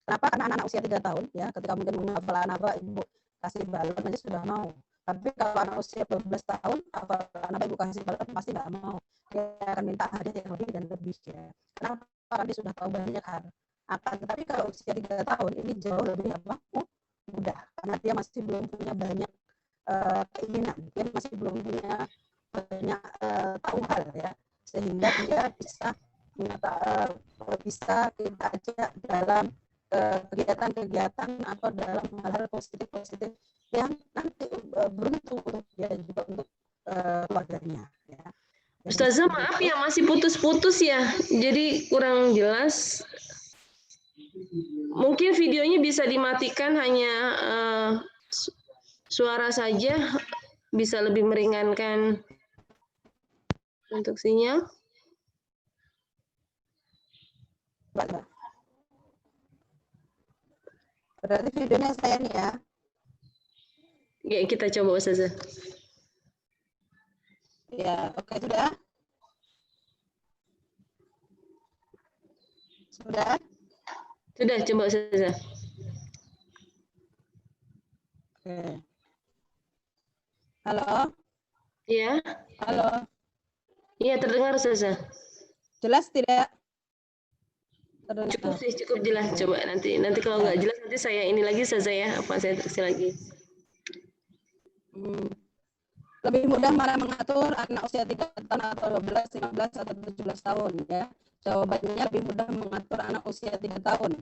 Kenapa? Karena anak usia 3 tahun ya, ketika mungkin menghafal apa Ibu kasih balon aja sudah mau. Tapi kalau anak usia 12 tahun, hafal anak Ibu kasih balon pasti nggak mau. Dia akan minta hadiah yang lebih dan lebih ya. Kenapa? Karena dia sudah tahu banyak hal. Tetapi kalau usia 3 tahun ini jauh lebih mudah, karena dia masih belum punya banyak keinginan, dia masih belum punya banyak tahu hal ya, sehingga dia bisa kita ajak dalam kegiatan-kegiatan atau dalam hal-hal positif yang nanti beruntung untuk dia juga untuk keluarganya ya. Ustazah, maaf ya, masih putus-putus ya, jadi kurang jelas. Mungkin videonya bisa dimatikan, hanya suara saja, bisa lebih meringankan untuk sinyal. Berarti videonya saya nih ya. Ya, kita coba Ustazah. Ya, oke, sudah. Sudah. Sudah, coba Ustazah. Oke. Halo. Iya. Halo. Iya, terdengar Ustazah. Jelas tidak? Cukup sih, cukup jelas. Coba nanti kalau nggak jelas nanti saya ini lagi Ustazah ya, saya terusin lagi. Lebih mudah mana mengatur anak usia 3 tahun atau 12, 15 atau 17 tahun ya. Jawabannya lebih mudah mengatur anak usia 3 tahun.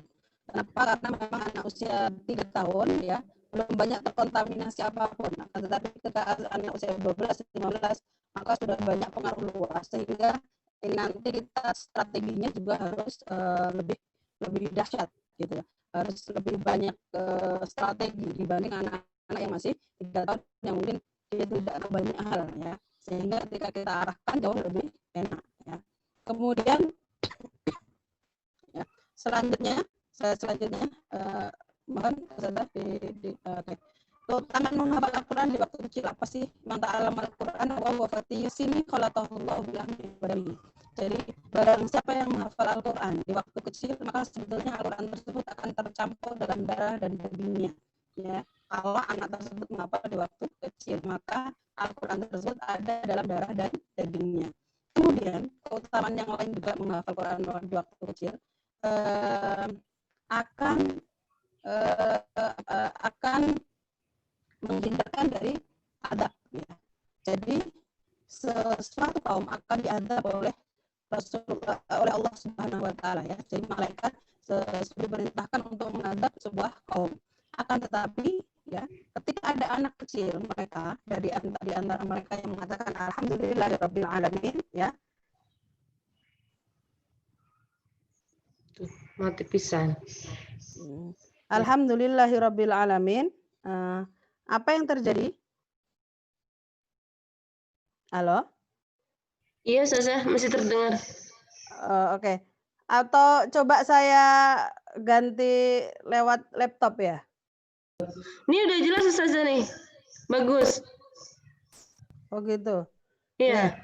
Kenapa? Karena memang anak usia 3 tahun ya belum banyak terkontaminasi apapun. Tetapi ketika anak usia 12, 15 maka sudah banyak pengaruh luas, sehingga ini nanti kita strateginya juga harus lebih dahsyat gitu ya. Harus lebih banyak strategi dibanding anak-anak yang masih 3 tahun yang mungkin dia tidak banyak hal ya, sehingga ketika kita arahkan jauh lebih enak ya. Kemudian ya, selanjutnya mohon saudara keutamaan menghafal Al-Quran di waktu kecil apa sih? Man ta'allama Al-Quran wa huwa fatiyyu sini khalaqahullahu bihi. Jadi barang siapa yang menghafal Al-Quran di waktu kecil, maka sebetulnya Al-Quran tersebut akan tercampur dalam darah dan dagingnya ya. Kalau anak tersebut menghafal di waktu kecil, maka Al-Quran tersebut ada dalam darah dan dagingnya. Kemudian keutamaan yang lain juga menghafal Quran di waktu kecil akan menghindarkan dari adab ya. Jadi sesuatu kaum akan diadab oleh Allah Subhanahu wa taala ya. Jadi malaikat diperintahkan untuk mengadab sebuah kaum. Akan tetapi ya, ketika ada anak kecil mereka di antara mereka yang mengatakan alhamdulillahirabbil alamin ya. Mati pisan. Alhamdulillahirabbil alamin. Apa yang terjadi? Halo? Iya, Ustazah, masih terdengar. Oke. Atau coba saya ganti lewat laptop ya? Ini udah jelas Ustazah nih. Bagus. Oh gitu. Iya.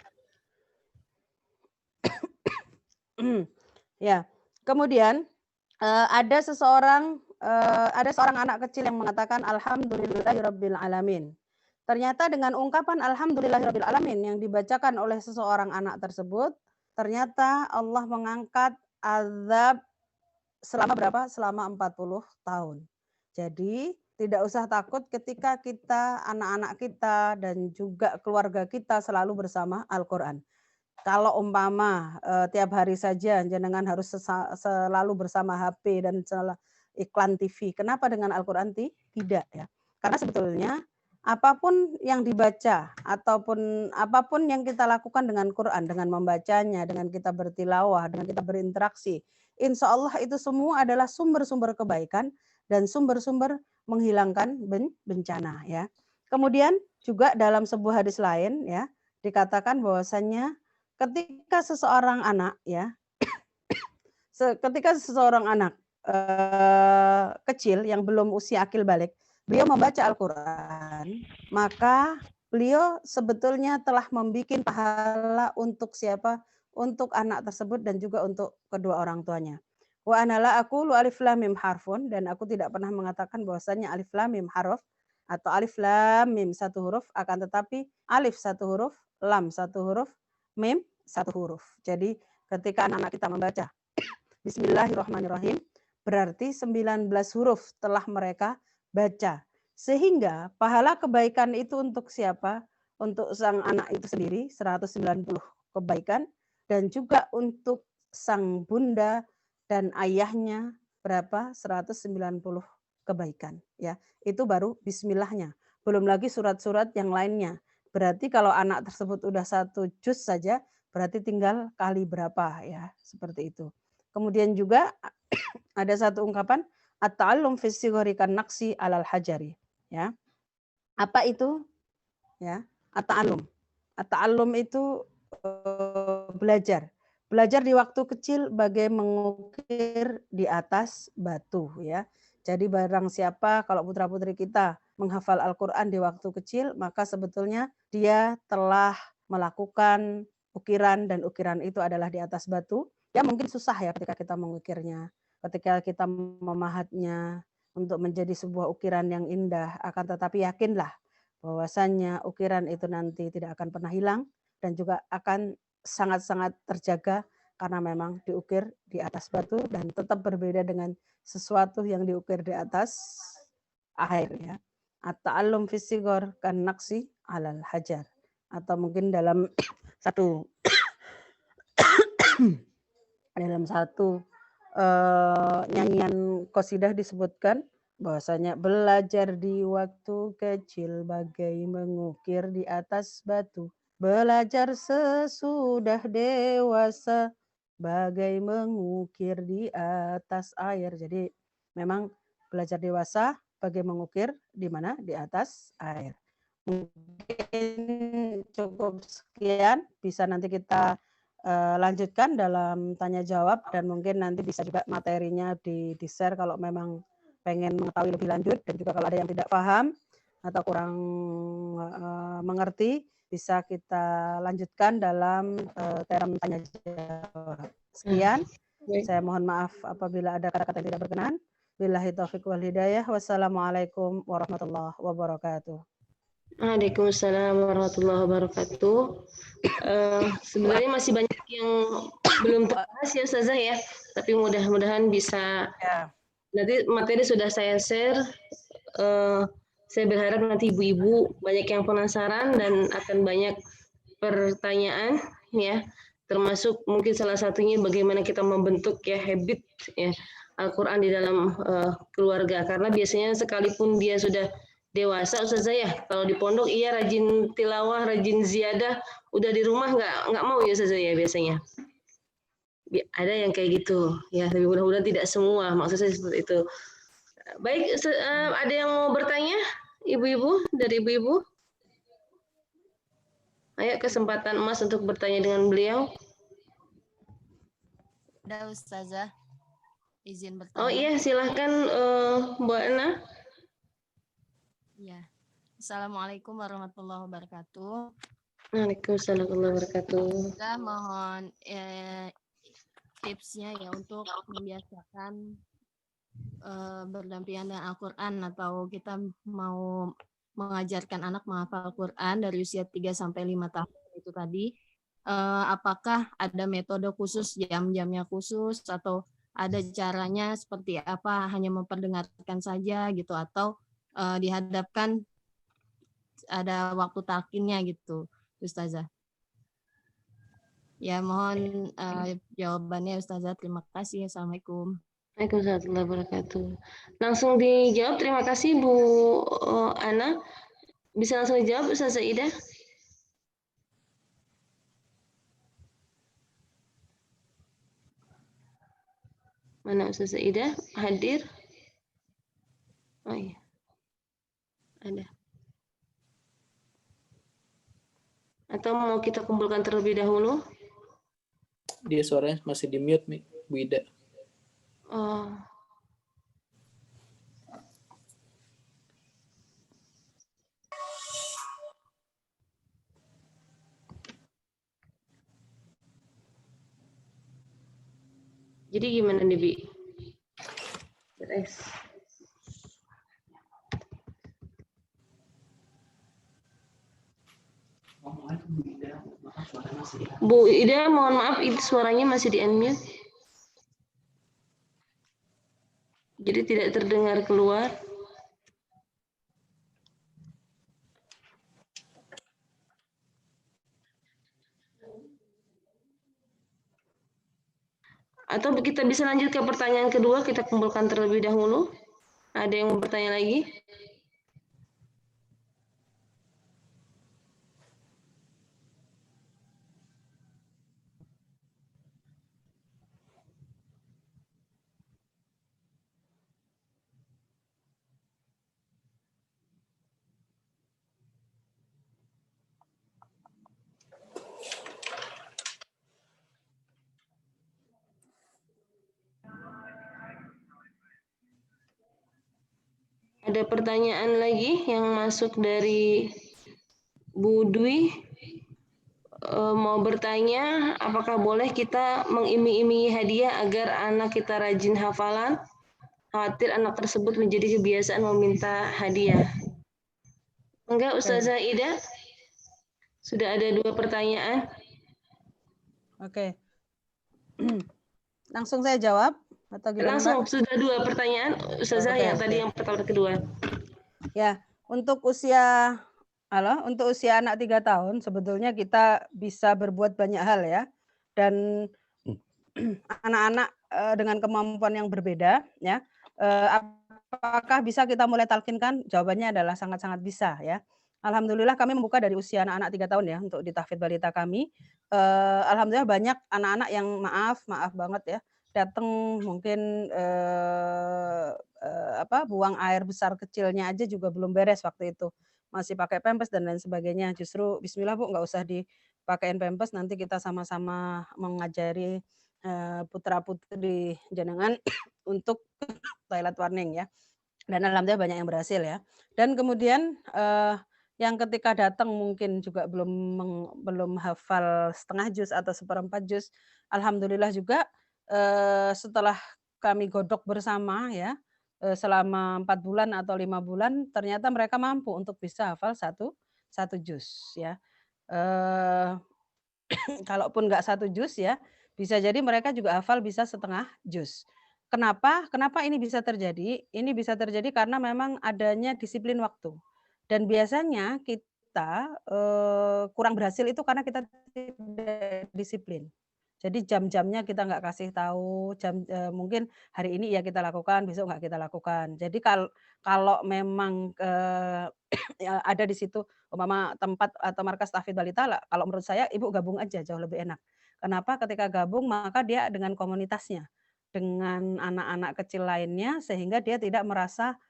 Ya. Kemudian ada seorang anak kecil yang mengatakan alhamdulillahirabbil alamin. Ternyata dengan ungkapan alhamdulillahirabbil alamin yang dibacakan oleh seseorang anak tersebut, ternyata Allah mengangkat azab selama berapa? Selama 40 tahun. Jadi tidak usah takut ketika kita, anak-anak kita dan juga keluarga kita selalu bersama Al-Quran. Kalau umpama tiap hari saja jenengan harus selalu bersama HP dan iklan TV. Kenapa dengan Al-Quran tidak ya? Karena sebetulnya apapun yang dibaca ataupun apapun yang kita lakukan dengan Quran, dengan membacanya, dengan kita bertilawah, dengan kita berinteraksi, insya Allah itu semua adalah sumber-sumber kebaikan dan sumber-sumber menghilangkan bencana ya. Kemudian juga dalam sebuah hadis lain ya dikatakan bahwasannya ketika seseorang anak kecil yang belum usia akil balik, beliau membaca Al-Quran, maka beliau sebetulnya telah membuat pahala untuk siapa? Untuk anak tersebut dan juga untuk kedua orang tuanya. Wa anala aku lu alif lam mim harfun, dan aku tidak pernah mengatakan bahwasanya alif lam mim harf atau alif lam mim satu huruf, akan tetapi alif satu huruf, lam satu huruf, mim satu huruf. Jadi ketika anak-anak kita membaca Bismillahirrahmanirrahim, berarti 19 huruf telah mereka baca. Sehingga pahala kebaikan itu untuk siapa? Untuk sang anak itu sendiri 190 kebaikan, dan juga untuk sang bunda dan ayahnya berapa? 190 kebaikan, ya. Itu baru bismillahnya. Belum lagi surat-surat yang lainnya. Berarti kalau anak tersebut udah 1 juz saja, berarti tinggal kali berapa, ya, seperti itu. Kemudian juga ada satu ungkapan at-ta'allum fi sighari kan naqsi alal hajari, ya. Apa itu? Ya, at-ta'allum. At-ta'allum itu belajar. Belajar di waktu kecil bagai mengukir di atas batu, ya. Jadi barang siapa kalau putra-putri kita menghafal Al-Qur'an di waktu kecil, maka sebetulnya dia telah melakukan ukiran, dan ukiran itu adalah di atas batu. Ya mungkin susah ya ketika kita mengukirnya, ketika kita memahatnya untuk menjadi sebuah ukiran yang indah, akan tetapi yakinlah bahwasannya ukiran itu nanti tidak akan pernah hilang dan juga akan sangat-sangat terjaga karena memang diukir di atas batu dan tetap berbeda dengan sesuatu yang diukir di atas air, ya. At-ta'allum fi sighar kan naqsi alal hajar, atau mungkin dalam satu nyanyian qasidah disebutkan bahwasanya belajar di waktu kecil bagai mengukir di atas batu, belajar sesudah dewasa bagai mengukir di atas air. Jadi memang belajar dewasa bagai mengukir di mana? Di atas air. Mungkin cukup sekian, bisa nanti kita lanjutkan dalam tanya jawab, dan mungkin nanti bisa juga materinya di-share kalau memang pengen mengetahui lebih lanjut, dan juga kalau ada yang tidak paham atau kurang mengerti, bisa kita lanjutkan dalam term tanya jawab. Sekian, saya mohon maaf apabila ada kata-kata yang tidak berkenan. Billahi taufiq wal hidayah. Wassalamualaikum warahmatullahi wabarakatuh. Waalaikumsalam warahmatullahi wabarakatuh. Sebenarnya masih banyak yang belum terbahas ya Ustazah ya, tapi mudah-mudahan bisa. Ya. Nanti materi sudah saya share. Saya berharap nanti ibu-ibu banyak yang penasaran dan akan banyak pertanyaan, ya. Termasuk mungkin salah satunya bagaimana kita membentuk ya habit ya Al-Quran di dalam keluarga, karena biasanya sekalipun dia sudah dewasa Ustazah ya, kalau di pondok iya rajin tilawah, rajin ziyadah, udah di rumah nggak mau ya Ustazah ya biasanya. Ada yang kayak gitu ya, tapi mudah-mudahan tidak semua, maksud saya seperti itu. Baik, ada yang mau bertanya ibu-ibu, dari ibu-ibu? Ayo, kesempatan emas untuk bertanya dengan beliau. Ada Ustazah, izin bertanya. Oh iya, silahkan Mbak Ana. Ya. Assalamualaikum warahmatullahi wabarakatuh. Waalaikumsalam warahmatullahi wabarakatuh. Kita mohon tipsnya ya untuk membiasakan berdampingan dengan Al-Quran, atau kita mau mengajarkan anak menghafal Al-Quran dari usia 3 sampai 5 tahun itu tadi. Apakah ada metode khusus, jam-jamnya khusus, atau ada caranya seperti apa, hanya memperdengarkan saja gitu, atau dihadapkan ada waktu talqinnya gitu, Ustazah. Ya, mohon jawabannya Ustazah. Terima kasih. Assalamualaikum. Waalaikumsalam warahmatullahi wabarakatuh. Langsung dijawab. Terima kasih Bu Ana. Bisa langsung dijawab Ustazah Ida? Mana Ustazah Ida? Hadir? Oh iya. Ada. Atau mau kita kumpulkan terlebih dahulu? Dia suaranya masih di mute, Bu Ida. Oh, Jadi gimana nih, Bi? Beres. Bu Ida, mohon maaf, itu suaranya masih di unmute. Jadi tidak terdengar keluar. Atau kita bisa lanjut ke pertanyaan kedua, kita kumpulkan terlebih dahulu. Ada yang mau bertanya lagi? Ada pertanyaan lagi yang masuk dari Bu Dwi, mau bertanya, apakah boleh kita mengiming-imingi hadiah agar anak kita rajin hafalan? Khawatir anak tersebut menjadi kebiasaan meminta hadiah. Enggak, Ustazah Ida? Sudah ada 2 pertanyaan. Oke. Langsung saya jawab atau gimana, Langsung, Mbak? sudah 2 pertanyaan, Ustazah, Oke, yang oke. tadi yang pertama dan kedua. Ya, untuk usia anak 3 tahun sebetulnya kita bisa berbuat banyak hal ya. Dan anak-anak dengan kemampuan yang berbeda ya. Apakah bisa kita mulai talkinkan? Jawabannya adalah sangat-sangat bisa ya. Alhamdulillah kami membuka dari usia anak-anak 3 tahun ya untuk di tahfidz balita kami. Alhamdulillah banyak anak-anak yang maaf banget ya, datang mungkin buang air besar kecilnya aja juga belum beres waktu itu. Masih pakai pampers dan lain sebagainya. Justru bismillah Bu, nggak usah dipakein pampers, nanti kita sama-sama mengajari putra-putri jenengan untuk toilet warning ya. Dan alhamdulillah banyak yang berhasil ya. Dan kemudian yang ketika datang mungkin juga belum hafal setengah juz atau seperempat juz, alhamdulillah juga setelah kami godok bersama ya, selama 4 bulan atau 5 bulan ternyata mereka mampu untuk bisa hafal satu juz ya. Kalaupun nggak 1 juz ya, bisa jadi mereka juga hafal bisa setengah juz. Kenapa? Kenapa ini bisa terjadi? Ini bisa terjadi karena memang adanya disiplin waktu. Dan biasanya kita kurang berhasil itu karena kita tidak disiplin. Jadi jam-jamnya kita nggak kasih tahu, mungkin hari ini ya kita lakukan, besok nggak kita lakukan. Jadi kalau memang ya ada di situ umpama tempat atau markas tahfidz balita, kalau menurut saya Ibu gabung aja jauh lebih enak. Kenapa? Ketika gabung maka dia dengan komunitasnya, dengan anak-anak kecil lainnya sehingga dia tidak merasa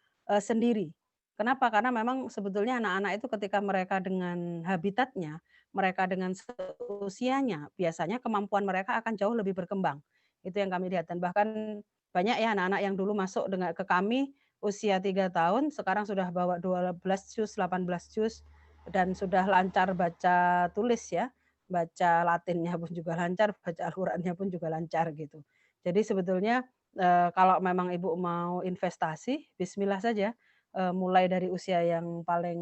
sendiri. Kenapa? Karena memang sebetulnya anak-anak itu ketika mereka dengan habitatnya, mereka dengan seusianya, biasanya kemampuan mereka akan jauh lebih berkembang. Itu yang kami lihat dan bahkan banyak ya anak-anak yang dulu masuk ke kami usia 3 tahun, sekarang sudah bawa 12 juz, 18 juz, dan sudah lancar baca tulis ya. Baca Latinnya pun juga lancar, baca Al-Qur'annya pun juga lancar gitu. Jadi sebetulnya kalau memang Ibu mau investasi, bismillah saja. Mulai dari usia yang paling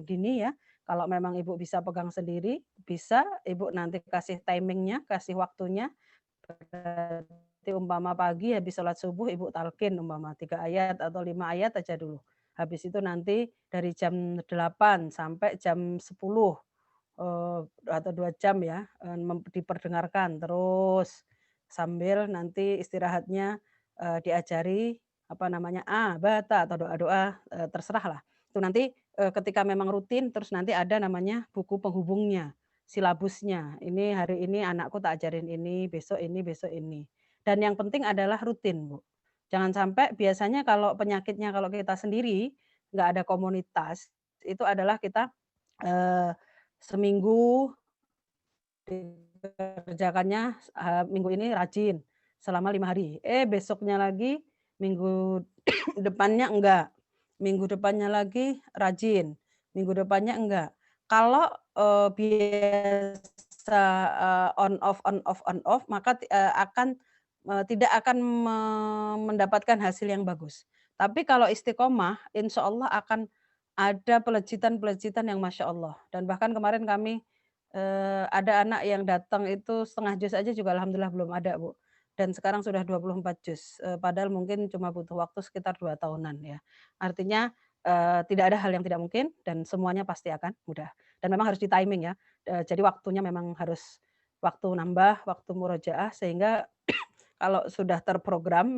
dini ya. Kalau memang Ibu bisa pegang sendiri, bisa Ibu nanti kasih timingnya, kasih waktunya. Berarti umpama pagi habis sholat subuh Ibu talqin umpama 3 ayat atau 5 ayat aja dulu. Habis itu nanti dari jam 8 sampai jam 10 atau 2 jam ya diperdengarkan terus sambil nanti istirahatnya diajari bata atau doa-doa terserah lah. Itu nanti ketika memang rutin terus nanti ada namanya buku penghubungnya, silabusnya. Ini hari ini anakku tak ajarin ini, besok ini, besok ini. Dan yang penting adalah rutin, Bu. Jangan sampai biasanya kalau penyakitnya kalau kita sendiri nggak ada komunitas, itu adalah kita seminggu dikerjakannya minggu ini rajin selama 5 hari. Besoknya lagi minggu depannya enggak. Minggu depannya lagi rajin. Minggu depannya enggak. Kalau biasa on off maka akan tidak akan mendapatkan hasil yang bagus. Tapi kalau istiqomah, insya Allah akan ada pelejitan-pelejitan yang Masya Allah. Dan bahkan kemarin kami ada anak yang datang itu setengah juz aja juga alhamdulillah belum ada, Bu. Dan sekarang sudah 24 juz, padahal mungkin cuma butuh waktu sekitar 2 tahunan ya. Artinya tidak ada hal yang tidak mungkin dan semuanya pasti akan mudah. Dan memang harus di-timing ya, jadi waktunya memang harus waktu nambah, waktu murojaah sehingga kalau sudah terprogram,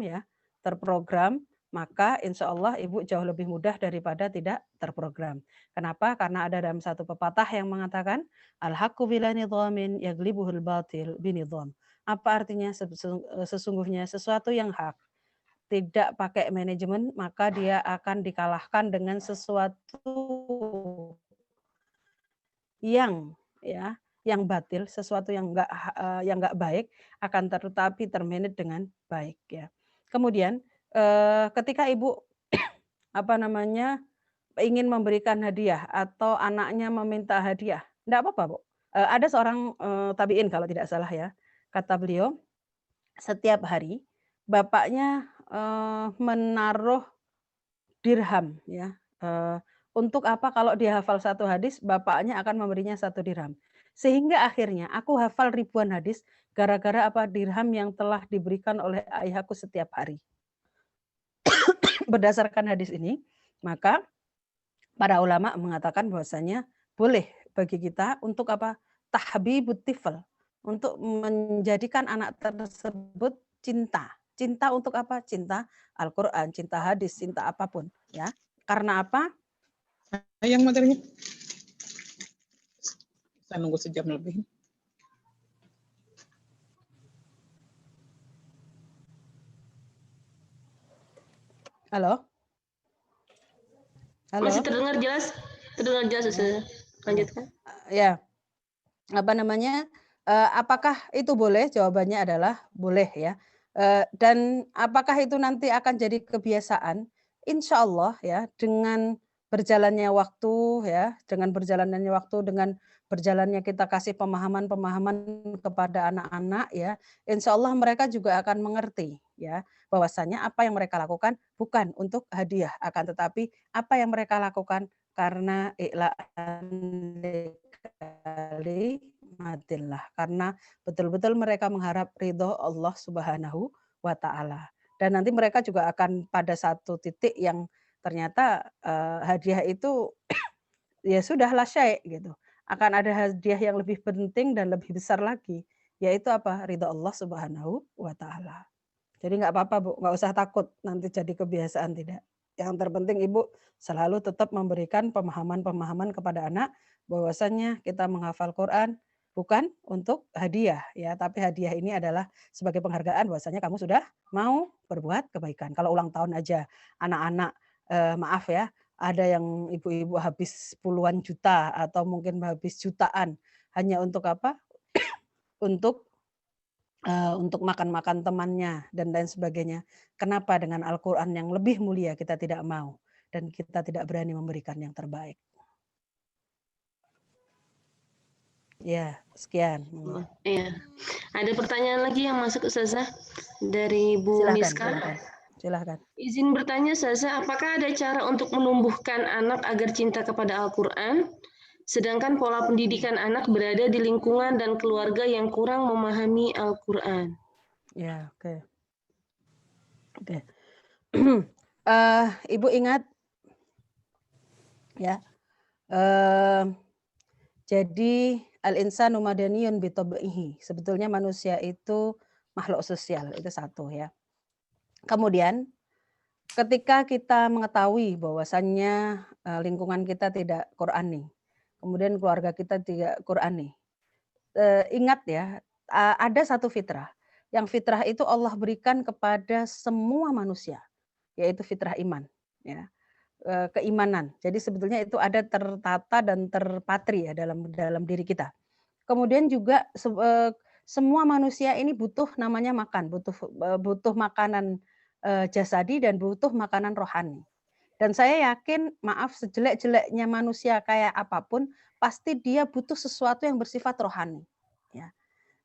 maka insya Allah Ibu jauh lebih mudah daripada tidak terprogram. Kenapa? Karena ada dalam satu pepatah yang mengatakan, Al-haqqu bila nidhamin yaglibuhul batil binidham. Apa artinya? Sesungguhnya sesuatu yang hak tidak pakai manajemen, maka dia akan dikalahkan dengan sesuatu yang batil, sesuatu yang enggak baik akan tetapi termanage dengan baik ya. Kemudian ketika Ibu ingin memberikan hadiah atau anaknya meminta hadiah, enggak apa-apa, Bu. Ada seorang tabi'in kalau tidak salah ya. Kata beliau, setiap hari bapaknya menaruh dirham ya. Untuk apa? Kalau dia hafal satu hadis, bapaknya akan memberinya 1 dirham. Sehingga akhirnya aku hafal ribuan hadis gara-gara apa? Dirham yang telah diberikan oleh ayahku setiap hari. Berdasarkan hadis ini, maka para ulama mengatakan bahwasanya boleh bagi kita untuk apa? Tahbibut tifl, untuk menjadikan anak tersebut cinta. Cinta untuk apa? Cinta Al-Qur'an, cinta hadis, cinta apapun ya. Karena apa? Yang materinya saya nunggu sejam lebih. Halo? Halo? Masih terdengar jelas? Terdengar jelas, Ustazah. Lanjutkan. Ya. Apakah itu boleh? Jawabannya adalah boleh ya. Dan apakah itu nanti akan jadi kebiasaan? Insya Allah ya, dengan berjalannya waktu ya, dengan berjalannya kita kasih pemahaman-pemahaman kepada anak-anak ya, insya Allah mereka juga akan mengerti ya, bahwasanya apa yang mereka lakukan bukan untuk hadiah, akan tetapi apa yang mereka lakukan karena matillah, karena betul-betul mereka mengharap ridho Allah Subhanahu wa Ta'ala. Dan nanti mereka juga akan pada satu titik yang ternyata hadiah itu ya sudahlah syai' gitu. Akan ada hadiah yang lebih penting dan lebih besar lagi, yaitu apa? Ridho Allah Subhanahu wa Ta'ala. Jadi nggak apa-apa, Bu, nggak usah takut nanti jadi kebiasaan, tidak. Yang terpenting Ibu selalu tetap memberikan pemahaman-pemahaman kepada anak bahwasannya kita menghafal Quran bukan untuk hadiah ya, tapi hadiah ini adalah sebagai penghargaan bahwasanya kamu sudah mau berbuat kebaikan. Kalau ulang tahun aja anak-anak maaf ya, ada yang ibu-ibu habis puluhan juta atau mungkin habis jutaan hanya untuk apa? Untuk makan-makan temannya dan lain sebagainya. Kenapa dengan Al-Quran yang lebih mulia kita tidak mau dan kita tidak berani memberikan yang terbaik? Ya, sekian. Iya. Ada pertanyaan lagi yang masuk, Ustazah, dari Bu Miska. Silahkan. Izin bertanya, Ustazah, apakah ada cara untuk menumbuhkan anak agar cinta kepada Al-Quran, sedangkan pola pendidikan anak berada di lingkungan dan keluarga yang kurang memahami Al-Quran? Ya, oke. Ibu ingat, ya, jadi al-insanu madaniyun bitab'ihi. Sebetulnya manusia itu makhluk sosial, itu satu ya. Kemudian ketika kita mengetahui bahwasannya lingkungan kita tidak Qur'ani, kemudian keluarga kita tidak Qur'ani, ingat ya, ada satu fitrah. Yang fitrah itu Allah berikan kepada semua manusia, yaitu fitrah iman, ya, keimanan. Jadi sebetulnya itu ada tertata dan terpatri ya dalam diri kita. Kemudian juga semua manusia ini butuh namanya makan, butuh makanan jasadi dan butuh makanan rohani. Dan saya yakin, maaf, sejelek-jeleknya manusia kayak apapun, pasti dia butuh sesuatu yang bersifat rohani. Ya.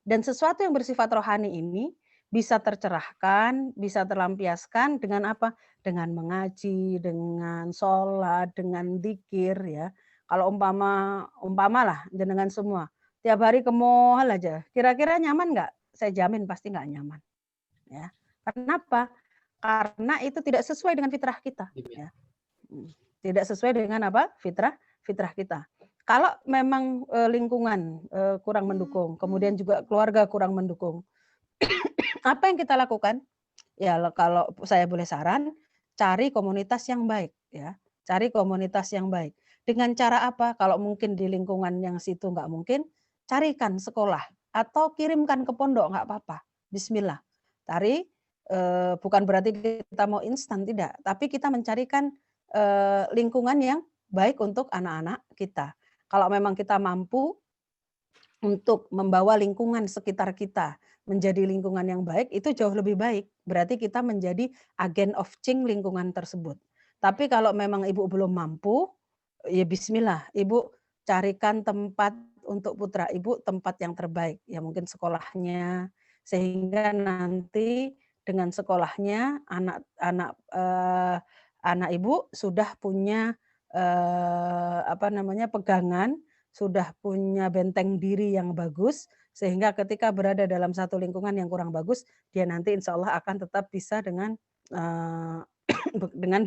Dan sesuatu yang bersifat rohani ini bisa tercerahkan, bisa terlampiaskan dengan apa? Dengan mengaji, dengan sholat, dengan zikir ya. Kalau umpamalah jenengan semua tiap hari ke mall aja, kira-kira nyaman nggak? Saya jamin pasti nggak nyaman. Ya. Kenapa? Karena itu tidak sesuai dengan fitrah kita. Ya. Tidak sesuai dengan apa? Fitrah kita. Kalau memang lingkungan kurang mendukung, kemudian juga keluarga kurang mendukung, apa yang kita lakukan? Ya kalau saya boleh saran, cari komunitas yang baik ya. Cari komunitas yang baik. Dengan cara apa? Kalau mungkin di lingkungan yang situ nggak mungkin, carikan sekolah atau kirimkan ke pondok nggak apa-apa. Bismillah. Cari bukan berarti kita mau instan tidak, tapi kita mencarikan lingkungan yang baik untuk anak-anak kita. Kalau memang kita mampu untuk membawa lingkungan sekitar kita menjadi lingkungan yang baik, itu jauh lebih baik. Berarti kita menjadi agen of change lingkungan tersebut. Tapi kalau memang ibu belum mampu, ya bismillah, ibu carikan tempat untuk putra ibu, tempat yang terbaik. Ya mungkin sekolahnya, sehingga nanti dengan sekolahnya anak ibu sudah punya pegangan, sudah punya benteng diri yang bagus, sehingga ketika berada dalam satu lingkungan yang kurang bagus, dia nanti insya Allah akan tetap bisa dengan dengan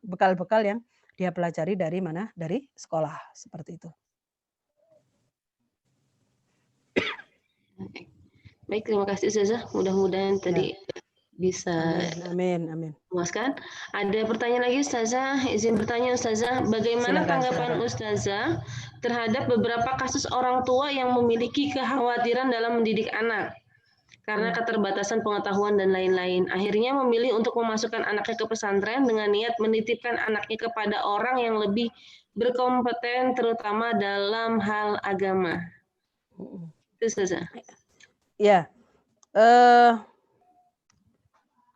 bekal-bekal yang dia pelajari dari mana? Dari sekolah, seperti itu. Baik, terima kasih Ustazah. Mudah-mudahan tadi bisa Amin. memuaskan. Ada pertanyaan lagi Ustazah? Izin bertanya Ustazah, bagaimana tanggapan Ustazah terhadap beberapa kasus orang tua yang memiliki kekhawatiran dalam mendidik anak? Karena keterbatasan pengetahuan dan lain-lain. Akhirnya memilih untuk memasukkan anaknya ke pesantren dengan niat menitipkan anaknya kepada orang yang lebih berkompeten terutama dalam hal agama. Itu Ustazah. Ya,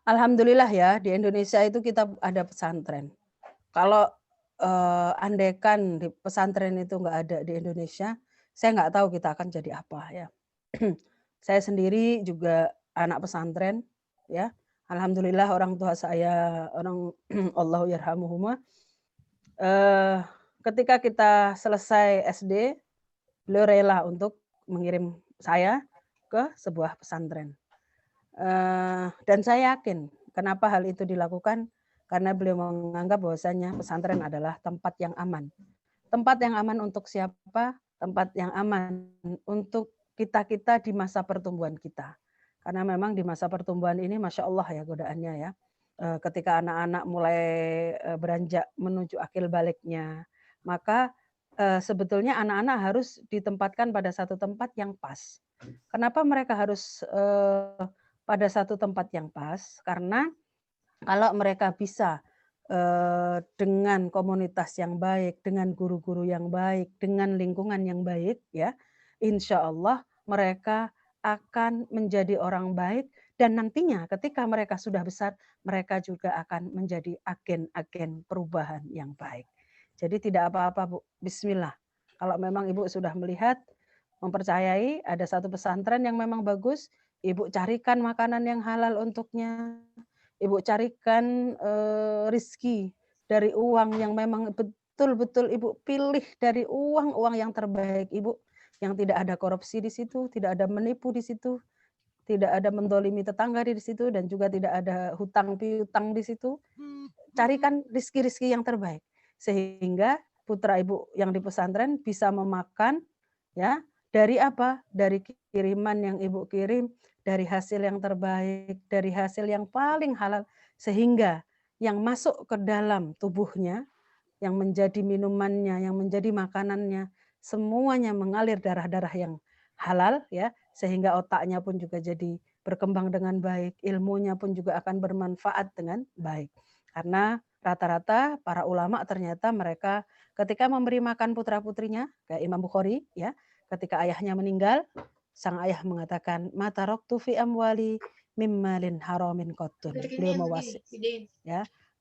alhamdulillah ya di Indonesia itu kita ada pesantren. Kalau andaikan di pesantren itu nggak ada di Indonesia, saya nggak tahu kita akan jadi apa ya. Saya sendiri juga anak pesantren, ya. Alhamdulillah orang tua saya orang Allahu yarhamuhuma. Ketika kita selesai SD, beliau rela untuk mengirim saya ke sebuah pesantren. Dan saya yakin kenapa hal itu dilakukan, karena beliau menganggap bahwasanya pesantren adalah tempat yang aman. Tempat yang aman untuk siapa? Tempat yang aman untuk kita-kita di masa pertumbuhan kita. Karena memang di masa pertumbuhan ini Masya Allah ya godaannya ya. Ketika anak-anak mulai beranjak menuju akil baliknya, maka sebetulnya anak-anak harus ditempatkan pada satu tempat yang pas. Kenapa mereka harus pada satu tempat yang pas? Karena kalau mereka bisa dengan komunitas yang baik, dengan guru-guru yang baik, dengan lingkungan yang baik, ya, insya Allah mereka akan menjadi orang baik dan nantinya ketika mereka sudah besar, mereka juga akan menjadi agen-agen perubahan yang baik. Jadi tidak apa-apa Bu, bismillah. Kalau memang Ibu sudah melihat, mempercayai ada satu pesantren yang memang bagus, Ibu carikan makanan yang halal untuknya, Ibu carikan rizki dari uang yang memang betul-betul Ibu pilih dari uang yang terbaik Ibu, yang tidak ada korupsi di situ, tidak ada menipu di situ, tidak ada mendolimi tetangga di situ, dan juga tidak ada hutang piutang di situ. Carikan rizki-rizki yang terbaik sehingga putra Ibu yang di pesantren bisa memakan ya dari apa? Dari kiriman yang Ibu kirim, dari hasil yang terbaik, dari hasil yang paling halal, sehingga yang masuk ke dalam tubuhnya, yang menjadi minumannya, yang menjadi makanannya, semuanya mengalir darah-darah yang halal ya, sehingga otaknya pun juga jadi berkembang dengan baik, ilmunya pun juga akan bermanfaat dengan baik. Karena rata-rata para ulama ternyata mereka ketika memberi makan putra-putrinya, kayak Imam Bukhari ya, ketika ayahnya meninggal, sang ayah mengatakan, "Mata roktu fi amwali mimmalin haramin qatun."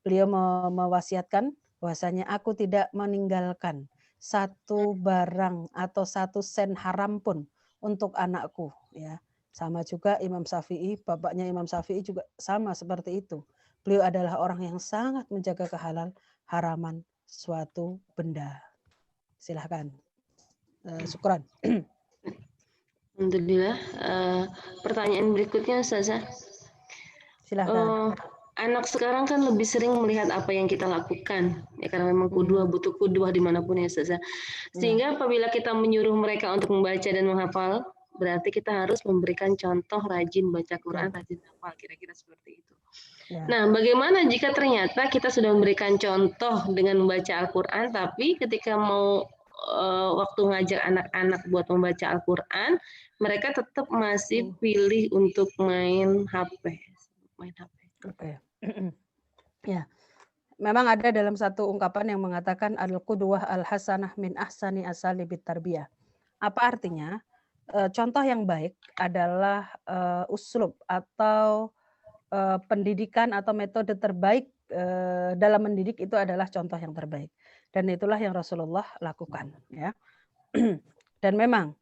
Beliau mewasiatkan bahwasanya aku tidak meninggalkan satu barang atau satu sen haram pun untuk anakku ya. Sama juga Imam Syafi'i, bapaknya Imam Syafi'i juga sama seperti itu. Beliau adalah orang yang sangat menjaga haraman suatu benda. Silahkan. Syukran. Alhamdulillah. Pertanyaan berikutnya, Ustazah. Silahkan. Anak sekarang kan lebih sering melihat apa yang kita lakukan, ya karena memang kudwah butuh kudwah dimanapun ya Ustazah. Sehingga apabila kita menyuruh mereka untuk membaca dan menghafal, berarti kita harus memberikan contoh rajin baca Quran, rajin hafal, kira-kira seperti itu. Ya. Nah, bagaimana jika ternyata kita sudah memberikan contoh dengan membaca Al-Quran, tapi ketika mau waktu ngajar anak-anak buat membaca Al-Quran, mereka tetap masih pilih untuk main HP. Oke. Ya. Memang ada dalam satu ungkapan yang mengatakan al-qudwah al-hasanah min ahsani asalibit tarbiyah. Apa artinya? Contoh yang baik adalah uslub atau pendidikan atau metode terbaik dalam mendidik itu adalah contoh yang terbaik. Dan itulah yang Rasulullah lakukan. Ya. Dan memang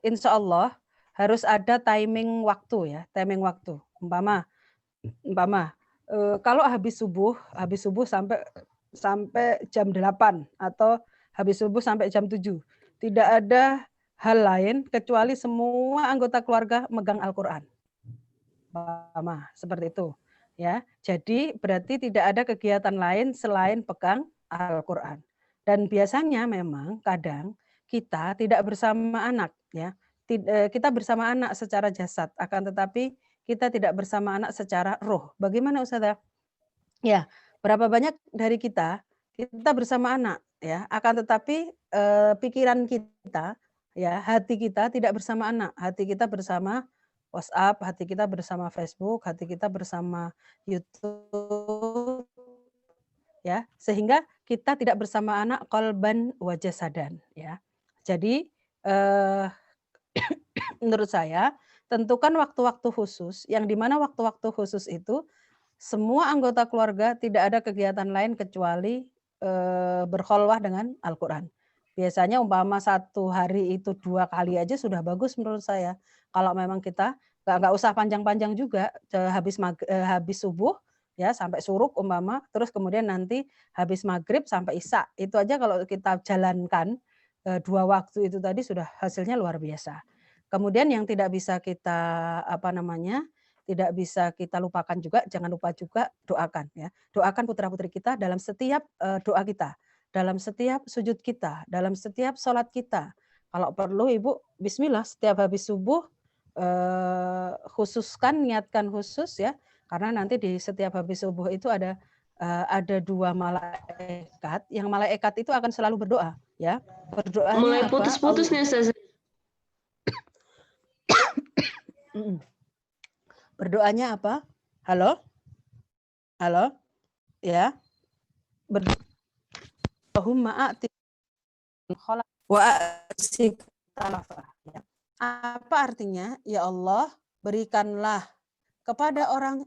insya Allah harus ada timing waktu ya, timing waktu. Umpama kalau habis subuh sampai jam 8 atau habis subuh sampai jam 7. Tidak ada hal lain kecuali semua anggota keluarga megang Al-Qur'an. Seperti itu ya. Jadi berarti tidak ada kegiatan lain selain pegang Al-Qur'an. Dan biasanya memang kadang kita tidak bersama anak ya. Kita bersama anak secara jasad, akan tetapi kita tidak bersama anak secara roh. Bagaimana Ustazah? Ya, berapa banyak dari kita bersama anak ya, akan tetapi pikiran kita ya, hati kita tidak bersama anak. Hati kita bersama WhatsApp, hati kita bersama Facebook, hati kita bersama YouTube ya, sehingga kita tidak bersama anak qalban wa jasadan ya. Jadi menurut saya tentukan waktu-waktu khusus, yang dimana waktu-waktu khusus itu semua anggota keluarga tidak ada kegiatan lain kecuali berkholwah dengan Al-Quran. Biasanya umpama satu hari itu 2 kali aja sudah bagus menurut saya. Kalau memang kita nggak usah panjang-panjang juga, habis subuh ya sampai suruk umpama, terus kemudian nanti habis maghrib sampai isya. Itu aja kalau kita jalankan 2 waktu itu tadi sudah hasilnya luar biasa. Kemudian yang tidak bisa kita tidak bisa kita lupakan juga, jangan lupa juga doakan ya. Doakan putra-putri kita dalam setiap doa kita, dalam setiap sujud kita, dalam setiap sholat kita. Kalau perlu Ibu bismillah setiap habis subuh niatkan khusus ya, karena nanti di setiap habis subuh itu ada 2 malaikat, yang malaikat itu akan selalu berdoa ya. Berdoanya mulai apa? putus-putus nih Ustazah. Berdoanya apa? Halo? Halo? Ya. Allahumma a'ti wa a'sik talafah. Apa artinya? Ya Allah, berikanlah kepada orang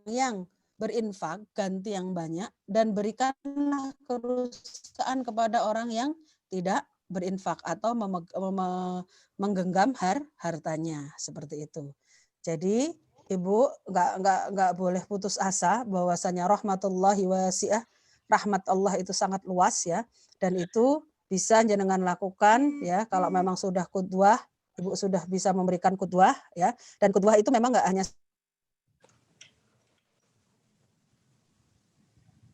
yang berinfak ganti yang banyak, dan berikanlah kerusakan kepada orang yang tidak berinfak atau menggenggam hartanya, seperti itu. Jadi Ibu nggak boleh putus asa bahwasanya rahmatullahi wasi'ah, rahmat Allah itu sangat luas ya, dan itu bisa jenengan lakukan ya kalau memang sudah qudwah, Ibu sudah bisa memberikan qudwah ya, dan qudwah itu memang nggak hanya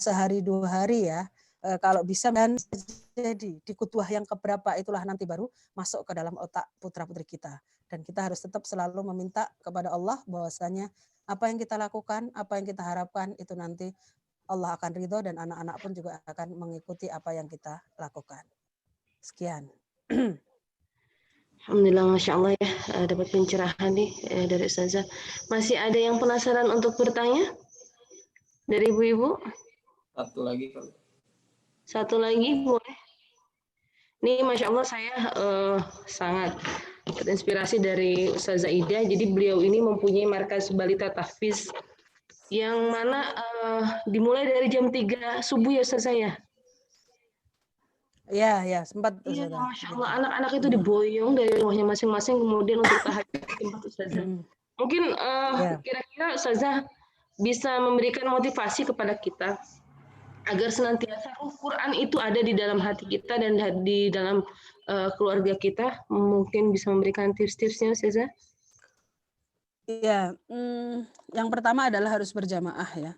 sehari 2 hari ya. Kalau bisa dan jadi di qudwah yang keberapa itulah nanti baru masuk ke dalam otak putra-putri kita. Dan kita harus tetap selalu meminta kepada Allah bahwasanya apa yang kita lakukan, apa yang kita harapkan itu nanti Allah akan ridho, dan anak-anak pun juga akan mengikuti apa yang kita lakukan. Sekian. Alhamdulillah, Masya Allah ya, dapat pencerahan nih dari Ustazah. Masih ada yang penasaran untuk bertanya? Dari ibu-ibu? Satu lagi boleh. Ini Masya Allah saya sangat terinspirasi dari Ustazah Ida. Jadi beliau ini mempunyai markas balita tahfiz yang mana dimulai dari jam 3 subuh ya Ustazah ya. Ya, sempat Iya, Ustazah. Masya Gitu. Allah, anak-anak itu diboyong dari rumahnya masing-masing kemudian untuk tahajud di tempat Ustazah. Mungkin Ya. kira-kira Ustazah bisa memberikan motivasi kepada kita agar senantiasa Ruh Quran itu ada di dalam hati kita dan di dalam keluarga kita. Mungkin bisa memberikan tips-tipsnya Ustazah. Iya, yang pertama adalah harus berjamaah ya.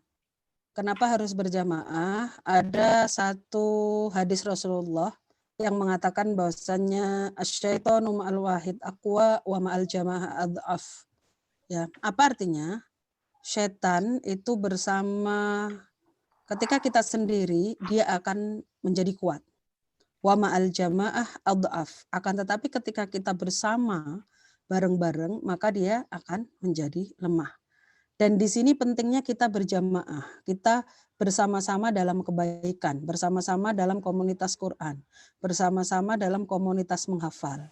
Kenapa harus berjamaah? Ada satu hadis Rasulullah yang mengatakan bahwasannya asyaitonu ma'al wahid aqwa wa ma'al jamaah adhaf. Ya, apa artinya? Setan itu bersama ketika kita sendiri dia akan menjadi kuat. Wa ma'al jamaah adhaf. Akan tetapi ketika kita bersama bareng-bareng maka dia akan menjadi lemah. Dan di sini pentingnya kita berjamaah, kita bersama-sama dalam kebaikan, bersama-sama dalam komunitas Quran, bersama-sama dalam komunitas menghafal.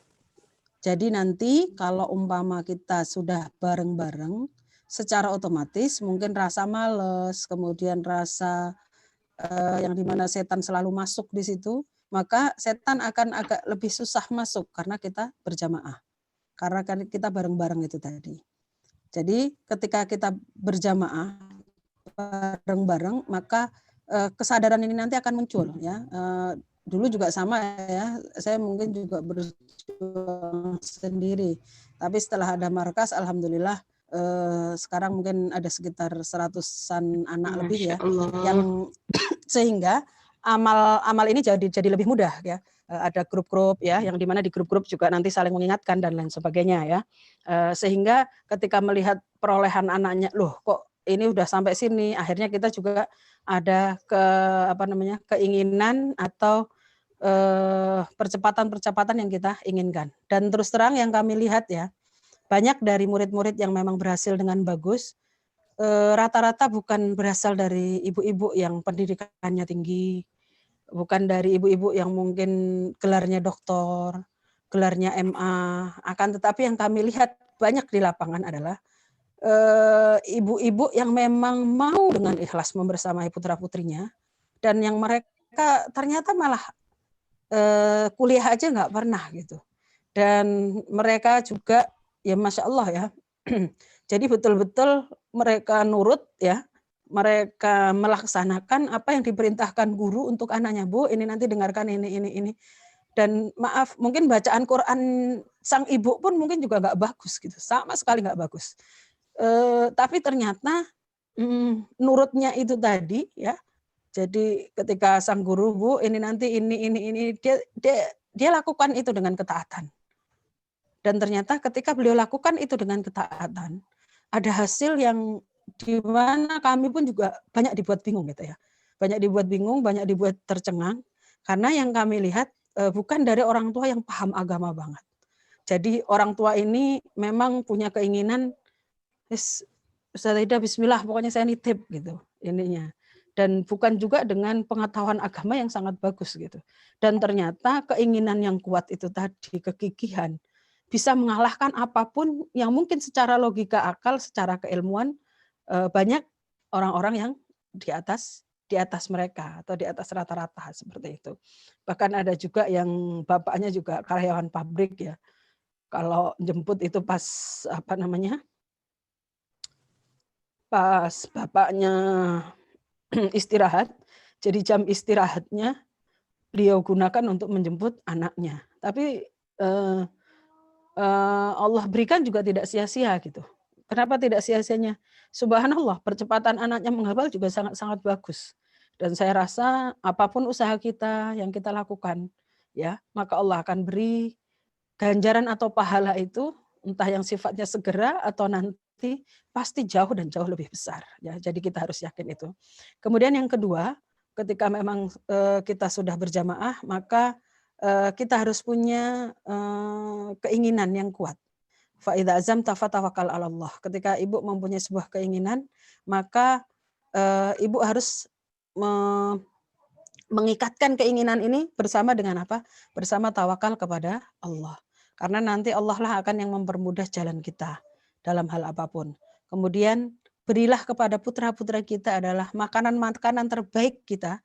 Jadi nanti kalau umpama kita sudah bareng-bareng, secara otomatis mungkin rasa males, kemudian rasa yang dimana setan selalu masuk di situ, maka setan akan agak lebih susah masuk karena kita berjamaah. Karena kita bareng-bareng itu tadi. Jadi ketika kita berjamaah bareng-bareng, maka kesadaran ini nanti akan muncul ya. Dulu juga sama ya, saya mungkin juga berjuang sendiri. Tapi setelah ada markas, alhamdulillah sekarang mungkin ada sekitar 100-an anak lebih ya, yang sehingga amal ini jadi lebih mudah ya. Ada grup-grup ya, yang dimana di grup-grup juga nanti saling mengingatkan dan lain sebagainya ya. Sehingga ketika melihat perolehan anaknya, loh kok ini udah sampai sini, akhirnya kita juga ada keinginan atau percepatan yang kita inginkan. Dan terus terang yang kami lihat ya, banyak dari murid-murid yang memang berhasil dengan bagus, rata-rata bukan berasal dari ibu-ibu yang pendidikannya tinggi, bukan dari ibu-ibu yang mungkin gelarnya doktor, gelarnya MA, akan tetapi yang kami lihat banyak di lapangan adalah ibu-ibu yang memang mau dengan ikhlas membersamai putra-putrinya, dan yang mereka ternyata malah kuliah aja nggak pernah gitu. Dan mereka juga ya Masya Allah ya, jadi betul-betul mereka nurut ya, mereka melaksanakan apa yang diperintahkan guru untuk anaknya. Bu, ini nanti dengarkan ini. Dan maaf, mungkin bacaan Quran sang ibu pun mungkin juga nggak bagus gitu, sama sekali nggak bagus. Tapi ternyata nurutnya itu tadi ya. Jadi ketika sang guru, Bu, ini nanti ini dia lakukan itu dengan ketaatan. Dan ternyata ketika beliau lakukan itu dengan ketaatan, ada hasil yang di mana kami pun juga banyak dibuat bingung gitu ya. Banyak dibuat bingung, banyak dibuat tercengang, karena yang kami lihat bukan dari orang tua yang paham agama banget. Jadi orang tua ini memang punya keinginan, Ustazah Ida bismillah, pokoknya saya nitip gitu ininya. Dan bukan juga dengan pengetahuan agama yang sangat bagus gitu. Dan ternyata keinginan yang kuat itu tadi, kegigihan, bisa mengalahkan apapun yang mungkin secara logika akal, secara keilmuan banyak orang-orang yang di atas mereka atau di atas rata-rata seperti itu. Bahkan ada juga yang bapaknya juga karyawan pabrik ya. Kalau jemput itu pas pas bapaknya istirahat, jadi jam istirahatnya beliau gunakan untuk menjemput anaknya. Tapi Allah berikan juga tidak sia-sia gitu. Kenapa tidak sia-sianya? Subhanallah, percepatan anaknya menghafal juga sangat-sangat bagus. Dan saya rasa apapun usaha kita yang kita lakukan, ya, maka Allah akan beri ganjaran atau pahala itu, entah yang sifatnya segera atau nanti, pasti jauh dan jauh lebih besar. Ya, jadi kita harus yakin itu. Kemudian yang kedua, ketika memang kita sudah berjamaah, maka kita harus punya keinginan yang kuat. Fa idza azamta fatawakkal 'ala Allah. Ketika ibu mempunyai sebuah keinginan, maka ibu harus mengikatkan keinginan ini bersama dengan apa? Bersama tawakal kepada Allah. Karena nanti Allah lah akan yang mempermudah jalan kita dalam hal apapun. Kemudian berilah kepada putra-putra kita adalah makanan-makanan terbaik kita,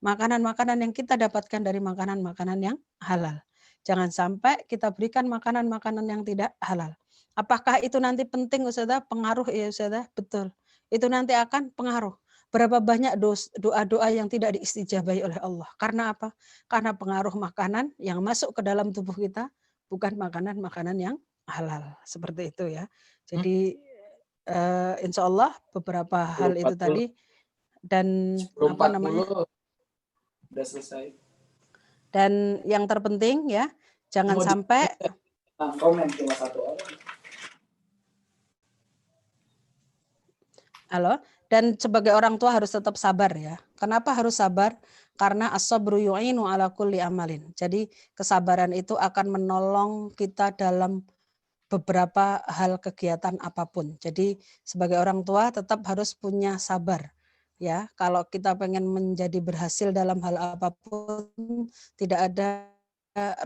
makanan-makanan yang kita dapatkan dari makanan-makanan yang halal. Jangan sampai kita berikan makanan-makanan yang tidak halal. Apakah itu nanti penting Ustazah? Pengaruh ya Ustazah? Betul. Itu nanti akan pengaruh. Berapa banyak doa-doa yang tidak diistijabahi oleh Allah. Karena apa? Karena pengaruh makanan yang masuk ke dalam tubuh kita bukan makanan-makanan yang halal. Seperti itu ya. Jadi insya Allah beberapa hal itu tadi dan apa namanya? Udah selesai. Dan yang terpenting ya, jangan sampai komen cuma satu orang. halo, dan sebagai orang tua harus tetap sabar ya. Kenapa harus sabar? Karena as-sabru yu'inu ala kulli amalin. Jadi kesabaran itu akan menolong kita dalam beberapa hal kegiatan apapun. Jadi sebagai orang tua tetap harus punya sabar. Ya, kalau kita pengen menjadi berhasil dalam hal apapun, tidak ada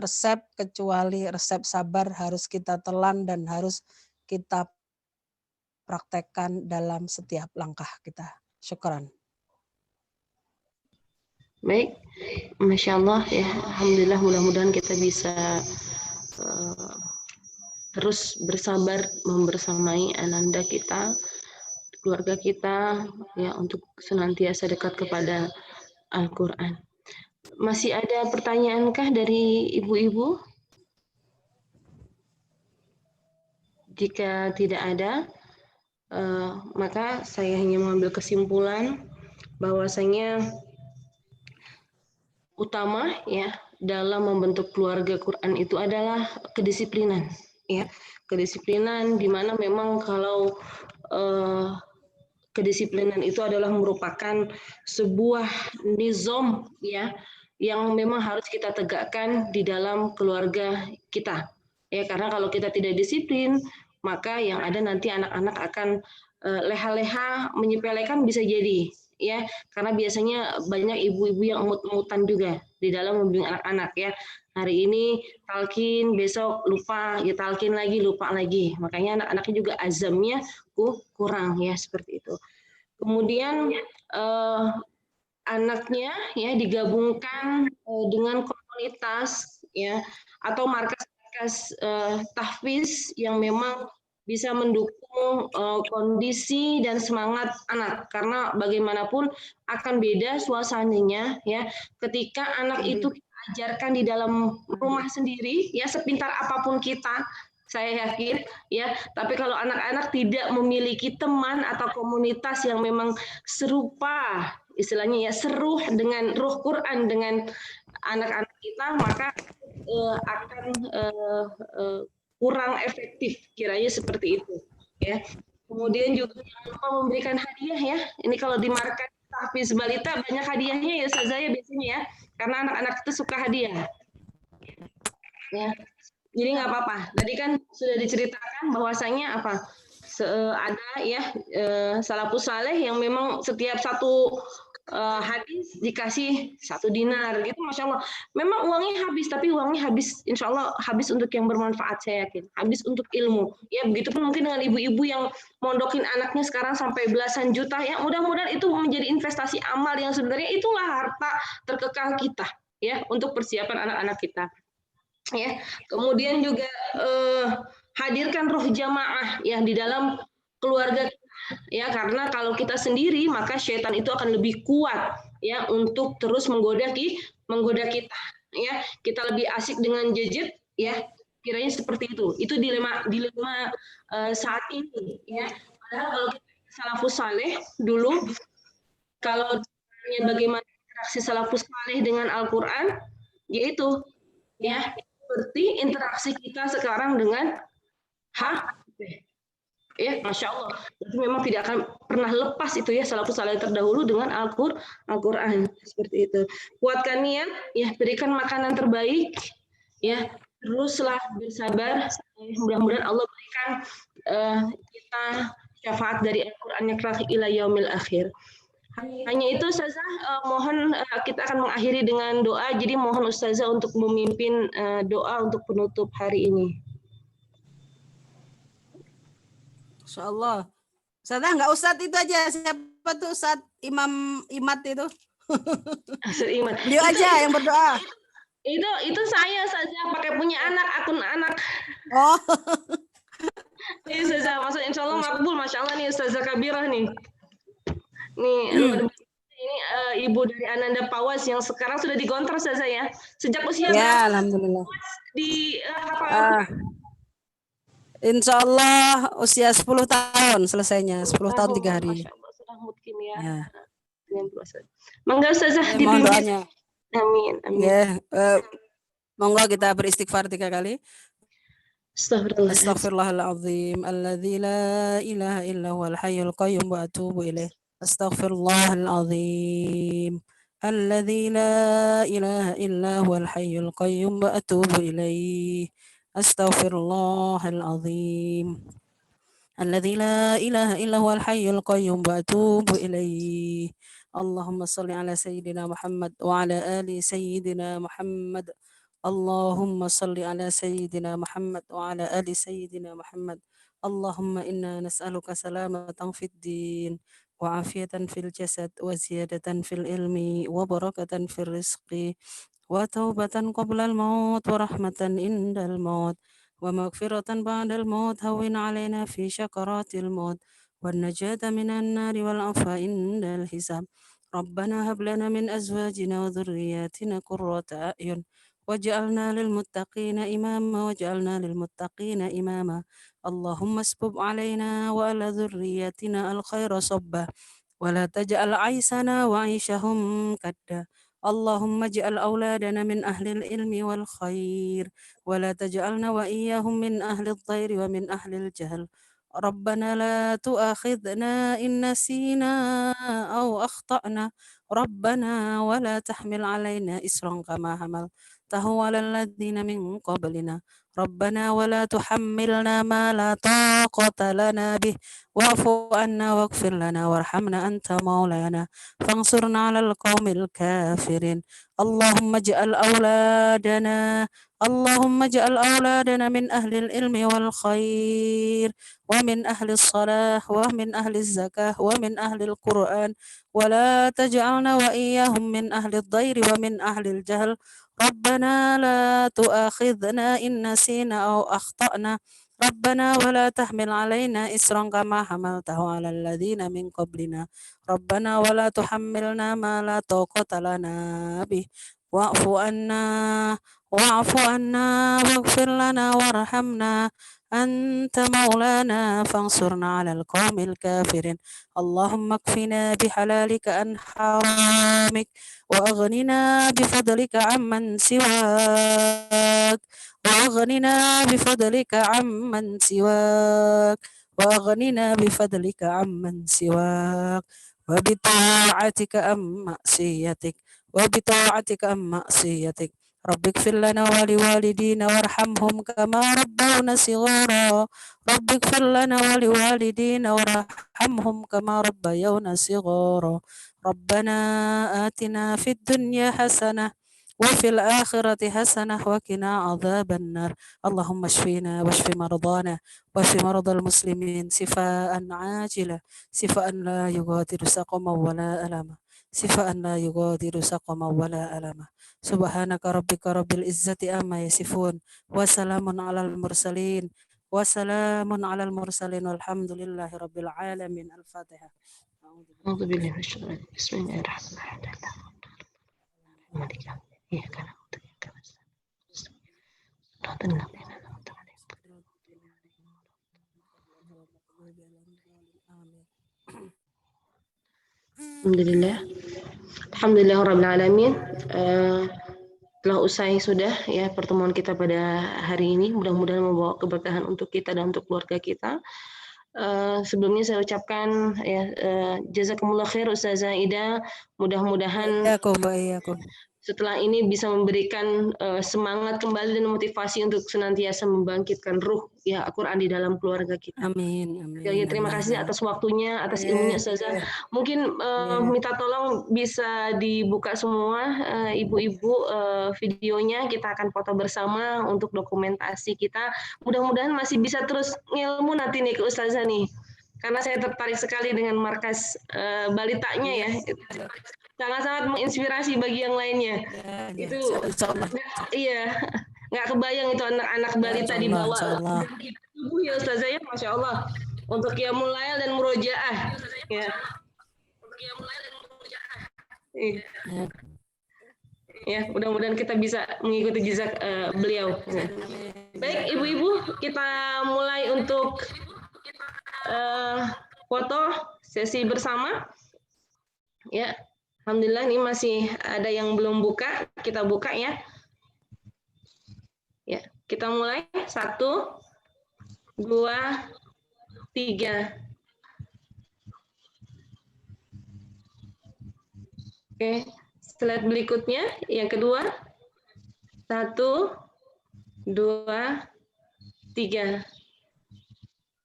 resep kecuali resep sabar harus kita telan dan harus kita praktekkan dalam setiap langkah kita. Syukran. Baik, Masya Allah ya, Alhamdulillah mudah-mudahan kita bisa terus bersabar membersamai ananda kita, keluarga kita ya untuk senantiasa dekat kepada Al-Quran. Masih ada pertanyaankah dari ibu-ibu? Jika tidak ada, maka saya hanya mengambil kesimpulan bahwasanya utama ya dalam membentuk keluarga Quran itu adalah kedisiplinan ya, kedisiplinan di mana memang kalau kedisiplinan itu adalah merupakan sebuah nizam ya yang memang harus kita tegakkan di dalam keluarga kita ya, karena kalau kita tidak disiplin maka yang ada nanti anak-anak akan leha-leha menyepelekan bisa jadi ya, karena biasanya banyak ibu-ibu yang emut-emutan juga di dalam membimbing anak-anak ya. Hari ini talkin, besok lupa, ya talkin lagi, lupa lagi. Makanya anak-anaknya juga azamnya kurang ya, seperti itu. Kemudian anaknya ya digabungkan dengan komunitas ya atau markas-markas tahfiz yang memang bisa mendukung kondisi dan semangat anak, karena bagaimanapun akan beda suasananya ya ketika anak itu kita ajarkan di dalam rumah sendiri ya, sepintar apapun kita saya yakin ya, tapi kalau anak-anak tidak memiliki teman atau komunitas yang memang serupa istilahnya ya, seruh dengan ruh Quran dengan anak-anak kita, maka akan kurang efektif, kiranya seperti itu ya. Kemudian juga jangan lupa memberikan hadiah ya. Ini kalau di markas tahfiz balita banyak hadiahnya ya Ustazah biasanya ya, karena anak-anak itu suka hadiah ya. Jadi nggak apa-apa. Tadi kan sudah diceritakan bahwasanya apa ada ya salafus saleh yang memang setiap satu hadis dikasih 1 dinar gitu, Masya Allah. Memang uangnya habis, tapi uangnya habis, insya Allah habis untuk yang bermanfaat, saya yakin. Habis untuk ilmu. Ya, begitupun mungkin dengan ibu-ibu yang mondokin anaknya sekarang sampai belasan juta, ya mudah-mudahan itu menjadi investasi amal yang sebenarnya itulah harta terkekal kita, ya, untuk persiapan anak-anak kita. Ya, kemudian juga hadirkan roh jamaah ya di dalam keluarga kita, ya, karena kalau kita sendiri maka syaitan itu akan lebih kuat ya untuk terus menggoda kita ya. Kita lebih asik dengan gadget ya, kiranya seperti itu dilema saat ini ya. Padahal kalau kita salafus saleh dulu, kalau bagaimana interaksi salafus saleh dengan Al-Quran, yaitu ya seperti interaksi kita sekarang dengan HP. Ya, Masya Allah. Jadi memang tidak akan pernah lepas itu ya salafus saleh terdahulu dengan Al-Quran. Seperti itu. Kuatkan niat, ya, berikan makanan terbaik, ya, teruslah bersabar. Mudah-mudahan Allah berikan kita syafaat dari Al-Quran yang kelak ila yaumil akhir. Hanya itu Ustazah, mohon kita akan mengakhiri dengan doa. Jadi mohon Ustazah untuk memimpin doa untuk penutup hari ini. Insya Allah. Ustazah nggak Ustadz itu aja. Siapa tuh Ustadz Imam Imat itu? Seiman. Beliau aja yang berdoa. Itu saya saja pakai punya anak, akun anak. Oh, Ini Ustazah, maksud insya Allah makbul, Masya Allah nih Ustazah Kabirah nih. Nih, ini ibu dari Ananda Pawas yang sekarang sudah digontor Ustazah ya. Sejak usia ya, berapa alhamdulillah. di hafal? Insya Allah usia 10 tahun selesainya, 10 tahun 3 hari. Masya Allah, sudah mungkin ya. Ya. Mangga Ustazah Ya, mohon dipimpin. doanya. Amin, amin. Ya, monggo kita beristighfar 3 kali. Astagfirullah. Astaghfirullahaladzim alladzi la ilaha illa huwal hayyul qayyum wa atubu ilaih. Astaghfirullahaladzim alladzi la ilaha illa huwal hayyul qayyum wa atubu ilaih. Astaghfirullahaladzim alladzi la ilaha illa huwal hayyul qayyum wa atubu ilaih. Allahumma shalli ala sayyidina Muhammad wa ala ali sayyidina Muhammad. اللهم صل على سيدنا محمد وعلى آل سيدنا محمد. اللهم إنا نسألك سلامة في الدين وعافية في الجسد وزيادة في العلم وبركة في الرزق وتوبة قبل الموت ورحمة عند الموت ومغفرة بعد الموت. هون علينا في شكرات الموت والنجاة من النار والعفو عند الحساب. ربنا هب لنا من أزواجنا وذرياتنا قرة أعين وجعلنا للمتقين إماما اللهم اسبب علينا وعلى ذريتنا الخير صبا ولا تجعل عيسنا وعيشهم كدا. اللهم اجعل أولادنا من أهل العلم والخير ولا تجعلنا وإياهم من أهل الضير ومن أهل الجهل. ربنا لا تؤاخذنا إن نسينا أو أخطأنا. ربنا ولا تحمل علينا إصرا كما حملته على الذين من قبلنا. ربنا ولا تحملنا ما لا طاقة لنا به واعف عنا واغفر لنا وارحمنا أنت مولانا فانصرنا على القوم الكافرين. اللهم اجعل أولادنا من أهل العلم والخير ومن أهل الصلاة ومن أهل الزكاة ومن أهل القرآن ولا تجعلنا وإياهم من أهل الضير ومن أهل الجهل. ربنا لا تؤاخذنا إن نسينا أو أخطأنا. ربنا ولا تحمل علينا إصرا كما حملته على الذين من قبلنا. ربنا ولا تحملنا ما لا طاقة لنا به واعف عنا واغفر لنا وارحمنا أنت مولانا فانصرنا على القوم الكافرين. اللهم اكفنا بحلالك عن حرامك وأغننا بفضلك عمن سواك وأغننا بفضلك عمن سواك وبطاعتك عن معصيتك. رب اغفر لنا ولوالدينا وارحمهم كما ربونا صغارا. رب اغفر لنا ولوالدينا وارحمهم كما ربيونا صغارا. ربنا آتنا في الدنيا حسنة وفي الآخرة حسنة وقنا عذاب النار. اللهم اشفينا واشف مرضانا واشف مرضى المسلمين شفاء عاجلا شفاء لا يغادر سقما ولا ألما سبحانك ربك رب العزة عما يصفون وسلام على المرسلين والحمد لله رب العالمين. الفاتحة. أعوذ بالله من الشيطان الرجيم. بسم الله الرحمن الرحيم. إياك نعبد وإياك نستعين. صراط الذين أنعمت عليهم. Alhamdulillah Rabbil Alamin. Telah usai sudah ya pertemuan kita pada hari ini. Mudah-mudahan membawa keberkahan untuk kita dan untuk keluarga kita. Sebelumnya saya ucapkan ya jazakumullah khair Ustazah Ida. Mudah-mudahan setelah ini bisa memberikan semangat kembali dan motivasi untuk senantiasa membangkitkan ruh ya Al-Quran di dalam keluarga kita. Amin. Ya, terima kasih atas waktunya, atas ilmunya Ustazah. Mungkin minta tolong bisa dibuka semua ibu-ibu videonya, kita akan foto bersama untuk dokumentasi kita. Mudah-mudahan masih bisa terus ngilmu nanti nih ke Ustazah nih. Karena saya tertarik sekali dengan markas balitanya ya. sangat-sangat menginspirasi bagi yang lainnya. Ya, Itu insyaallah. iya, nggak kebayang itu anak-anak balita Insyaallah, dibawa insyaallah. subuh ya Ustazah ya, Masya Allah, untuk qiyamul lail dan murojaah. Ya. Iya. Ya, mudah-mudahan kita bisa mengikuti jejak beliau. Ya. Baik, ibu-ibu, kita mulai untuk foto sesi bersama. Ya, alhamdulillah ini masih ada yang belum buka, kita buka ya. Ya, kita mulai 1, 2, 3. Oke, slide berikutnya yang kedua. 1, 2, 3.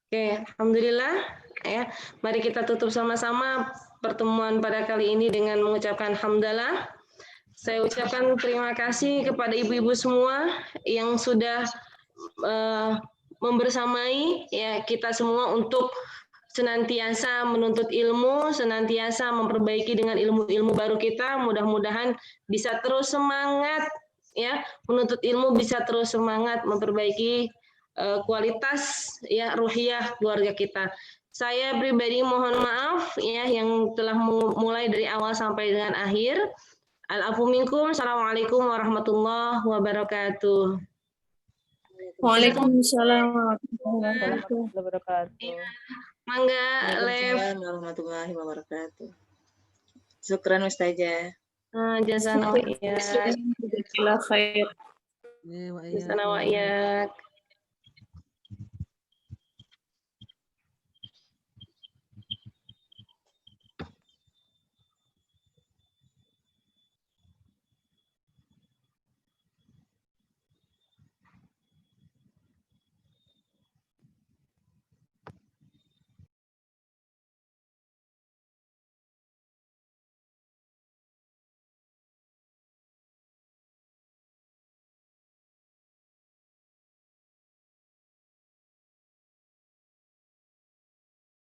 Oke, alhamdulillah ya. Mari kita tutup sama-sama pertemuan pada kali ini dengan mengucapkan hamdalah. Saya ucapkan terima kasih kepada ibu-ibu semua yang sudah membersamai ya kita semua untuk senantiasa menuntut ilmu, senantiasa memperbaiki dengan ilmu-ilmu baru kita. Mudah-mudahan bisa terus semangat ya menuntut ilmu, bisa terus semangat memperbaiki kualitas ya ruhiyah keluarga kita. Saya pribadi mohon maaf ya yang telah mulai dari awal sampai dengan akhir. Al-afu minkum. Assalamualaikum warahmatullahi wabarakatuh. Waalaikumsalam warahmatullahi Wabarakatuh. Mangga, Lev. Waalaikumsalam warahmatullahi wabarakatuh. Syukran Ustazah. Jazakallah. Jazakallah khair. Ya, wa Jazakallah.